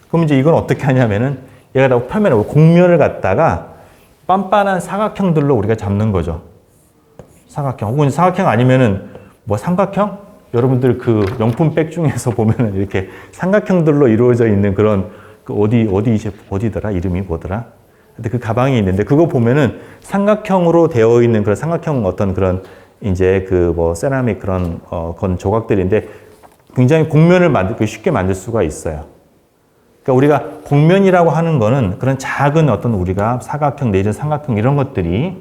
A: 그럼 이제 이건 어떻게 하냐면은 얘가 다 표면에 곡면을 갖다가 빤빤한 사각형들로 우리가 잡는 거죠. 사각형. 혹은 사각형 아니면은 삼각형? 여러분들 그 명품백 중에서 보면은 이렇게 삼각형들로 이루어져 있는 그런 어디더라? 이름이 뭐더라? 근데 그 가방이 있는데 그거 보면은 삼각형으로 되어 있는 그런 삼각형 어떤 그런 이제 세라믹 그런 건 조각들인데 굉장히 곡면을 쉽게 만들 수가 있어요. 그러니까 우리가 곡면이라고 하는 거는 그런 작은 어떤 우리가 사각형 내지는 삼각형 이런 것들이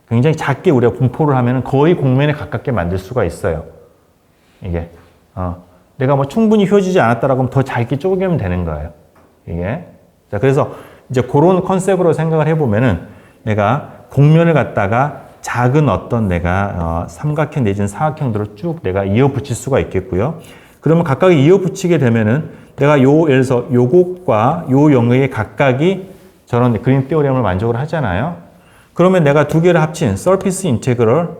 A: 굉장히 작게 우리가 분포를 하면 거의 곡면에 가깝게 만들 수가 있어요. 이게 내가 충분히 휘어지지 않았다라고 하면 더 작게 쪼개면 되는 거예요. 이게 자 그래서 이제 그런 컨셉으로 생각을 해보면은 내가 곡면을 갖다가 작은 어떤 내가 삼각형 내지는 사각형들을 쭉 내가 이어 붙일 수가 있겠고요. 그러면 각각 이어 붙이게 되면은 내가 예를 들어서 요 곡과 요 영역의 각각이 저런 그린 티오렘을 만족을 하잖아요. 그러면 내가 두 개를 합친 서피스 인테그럴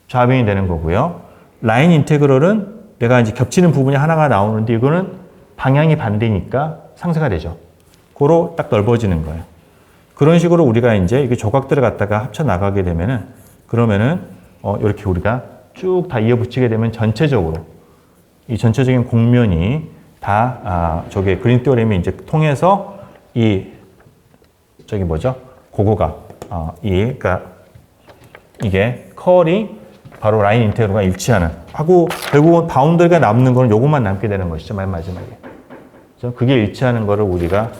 A: 좌변이 되는 거고요. 라인 인테그럴은 내가 이제 겹치는 부분이 하나가 나오는데 이거는 방향이 반대니까 상쇄가 되죠. 고로 딱 넓어지는 거예요. 그런 식으로 우리가 이제 이게 조각들을 갖다가 합쳐 나가게 되면은 그러면은 이렇게 우리가 쭉 다 이어 붙이게 되면 전체적으로 이 전체적인 곡면이 다 저게 그린 티오렘이 이제 통해서 그거가 그러니까 이게 컬이 바로 라인 인테그럴과 일치하는 하고 결국은 바운더리가 남는 거는 요것만 남게 되는 것이죠. 맨 마지막에. 그렇죠? 그게 일치하는 거를 우리가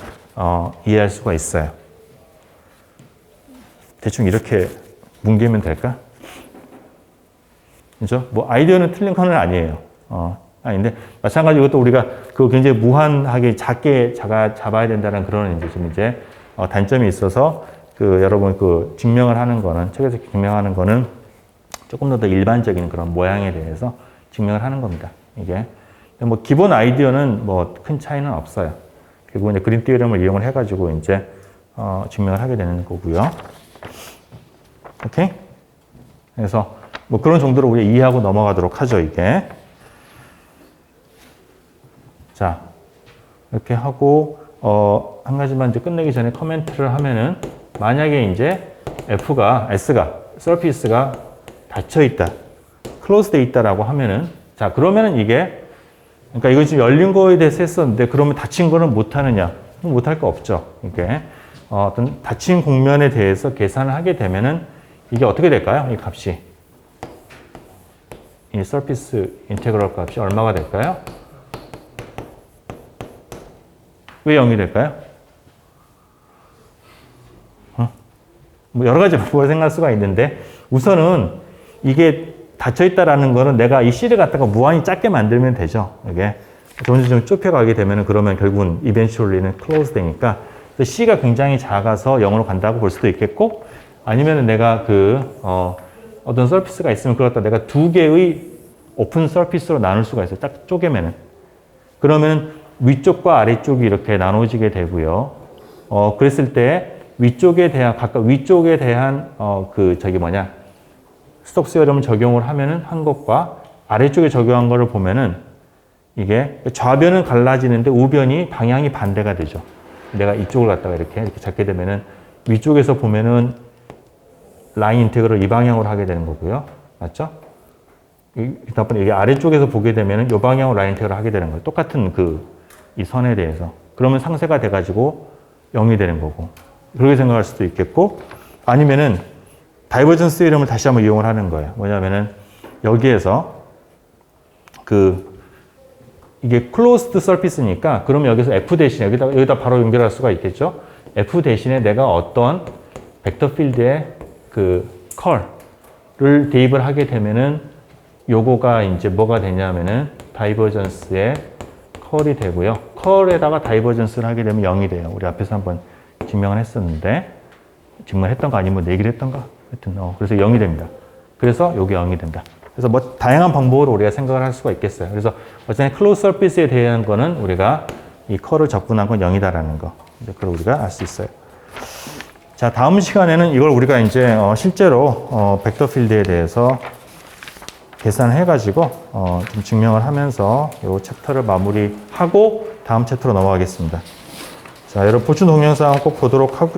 A: 이해할 수가 있어요. 대충 이렇게 뭉개면 될까? 그죠? 뭐 아이디어는 틀린 건 아니에요. 아닌데 마찬가지로 이것도 우리가 그 굉장히 무한하게 작게 잡아야 된다는 그런 이제 좀 이제 단점이 있어서 그 여러분 그 증명을 하는 거는 책에서 증명하는 거는 조금 더 일반적인 그런 모양에 대해서 증명을 하는 겁니다. 이게 뭐 기본 아이디어는 뭐 큰 차이는 없어요. 결국 이제 그린 티어럼을 이용을 해가지고 이제 증명을 하게 되는 거고요. 오케이? 그래서 뭐 그런 정도로 우리가 이해하고 넘어가도록 하죠, 이게. 자, 이렇게 하고, 한 가지만 이제 끝내기 전에 커멘트를 하면은, 만약에 이제 S가, 서피스가 닫혀있다, 클로즈 돼 있다라고 하면은, 자, 그러면은 이게, 그러니까 이거 지금 열린 거에 대해서 했었는데, 그러면 닫힌 거는 못하느냐? 못할 거 없죠, 이게. 어떤 닫힌 공면에 대해서 계산을 하게 되면은, 이게 어떻게 될까요? 이 값이. 이 서피스 인테그럴 값이 얼마가 될까요? 왜 0이 될까요? 뭐 여러 가지 방법을 생각할 수가 있는데 우선은 이게 닫혀있다라는 거는 내가 이 C를 갖다가 무한히 작게 만들면 되죠. 이게 점점 좁혀가게 되면 그러면 결국은 eventually는 close 되니까 C가 굉장히 작아서 0으로 간다고 볼 수도 있겠고 아니면 내가 어떤 서피스가 있으면 그걸 갖다 내가 두 개의 오픈 서피스로 나눌 수가 있어요. 딱 쪼개면은. 그러면 위쪽과 아래쪽이 이렇게 나눠지게 되고요. 그랬을 때 위쪽에 대한, 각각 위쪽에 대한, 스톡스 요령을 적용을 하면은 한 것과 아래쪽에 적용한 거를 보면은 이게 좌변은 갈라지는데 우변이 방향이 반대가 되죠. 내가 이쪽을 갖다가 이렇게 잡게 되면은 위쪽에서 보면은 라인 인테그럴 이 방향으로 하게 되는 거고요. 맞죠? 이게 아래쪽에서 보게 되면은 이 방향으로 라인 인테그럴 하게 되는 거예요. 똑같은 이 선에 대해서. 그러면 상쇄가 돼가지고 0이 되는 거고. 그렇게 생각할 수도 있겠고, 아니면은 다이버전스 이름을 다시 한번 이용을 하는 거예요. 뭐냐면은 여기에서 이게 closed surface니까 그러면 여기서 F 대신에 여기다 바로 연결할 수가 있겠죠. F 대신에 내가 어떤 벡터 필드의 컬을 대입을 하게 되면은 요거가 이제 뭐가 되냐면은 다이버전스의 컬이 되고요. 컬에다가 다이버전스를 하게 되면 0이 돼요. 우리 앞에서 한번 증명을 했었는데 증명했던 거 아니면 내기를 했던가? 하여튼 그래서 0이 됩니다. 그래서 요게 0이 된다. 그래서 뭐 다양한 방법으로 우리가 생각을 할 수가 있겠어요. 그래서 어쨌든 클로즈 서피스에 대한 거는 우리가 이 컬을 적분한 건 0이다라는 거. 그걸 우리가 알 수 있어요. 자, 다음 시간에는 이걸 우리가 이제 실제로 벡터 필드에 대해서 계산을 해가지고 좀 증명을 하면서 이 챕터를 마무리하고 다음 챕터로 넘어가겠습니다. 자, 여러분 보충 동영상 꼭 보도록 하고.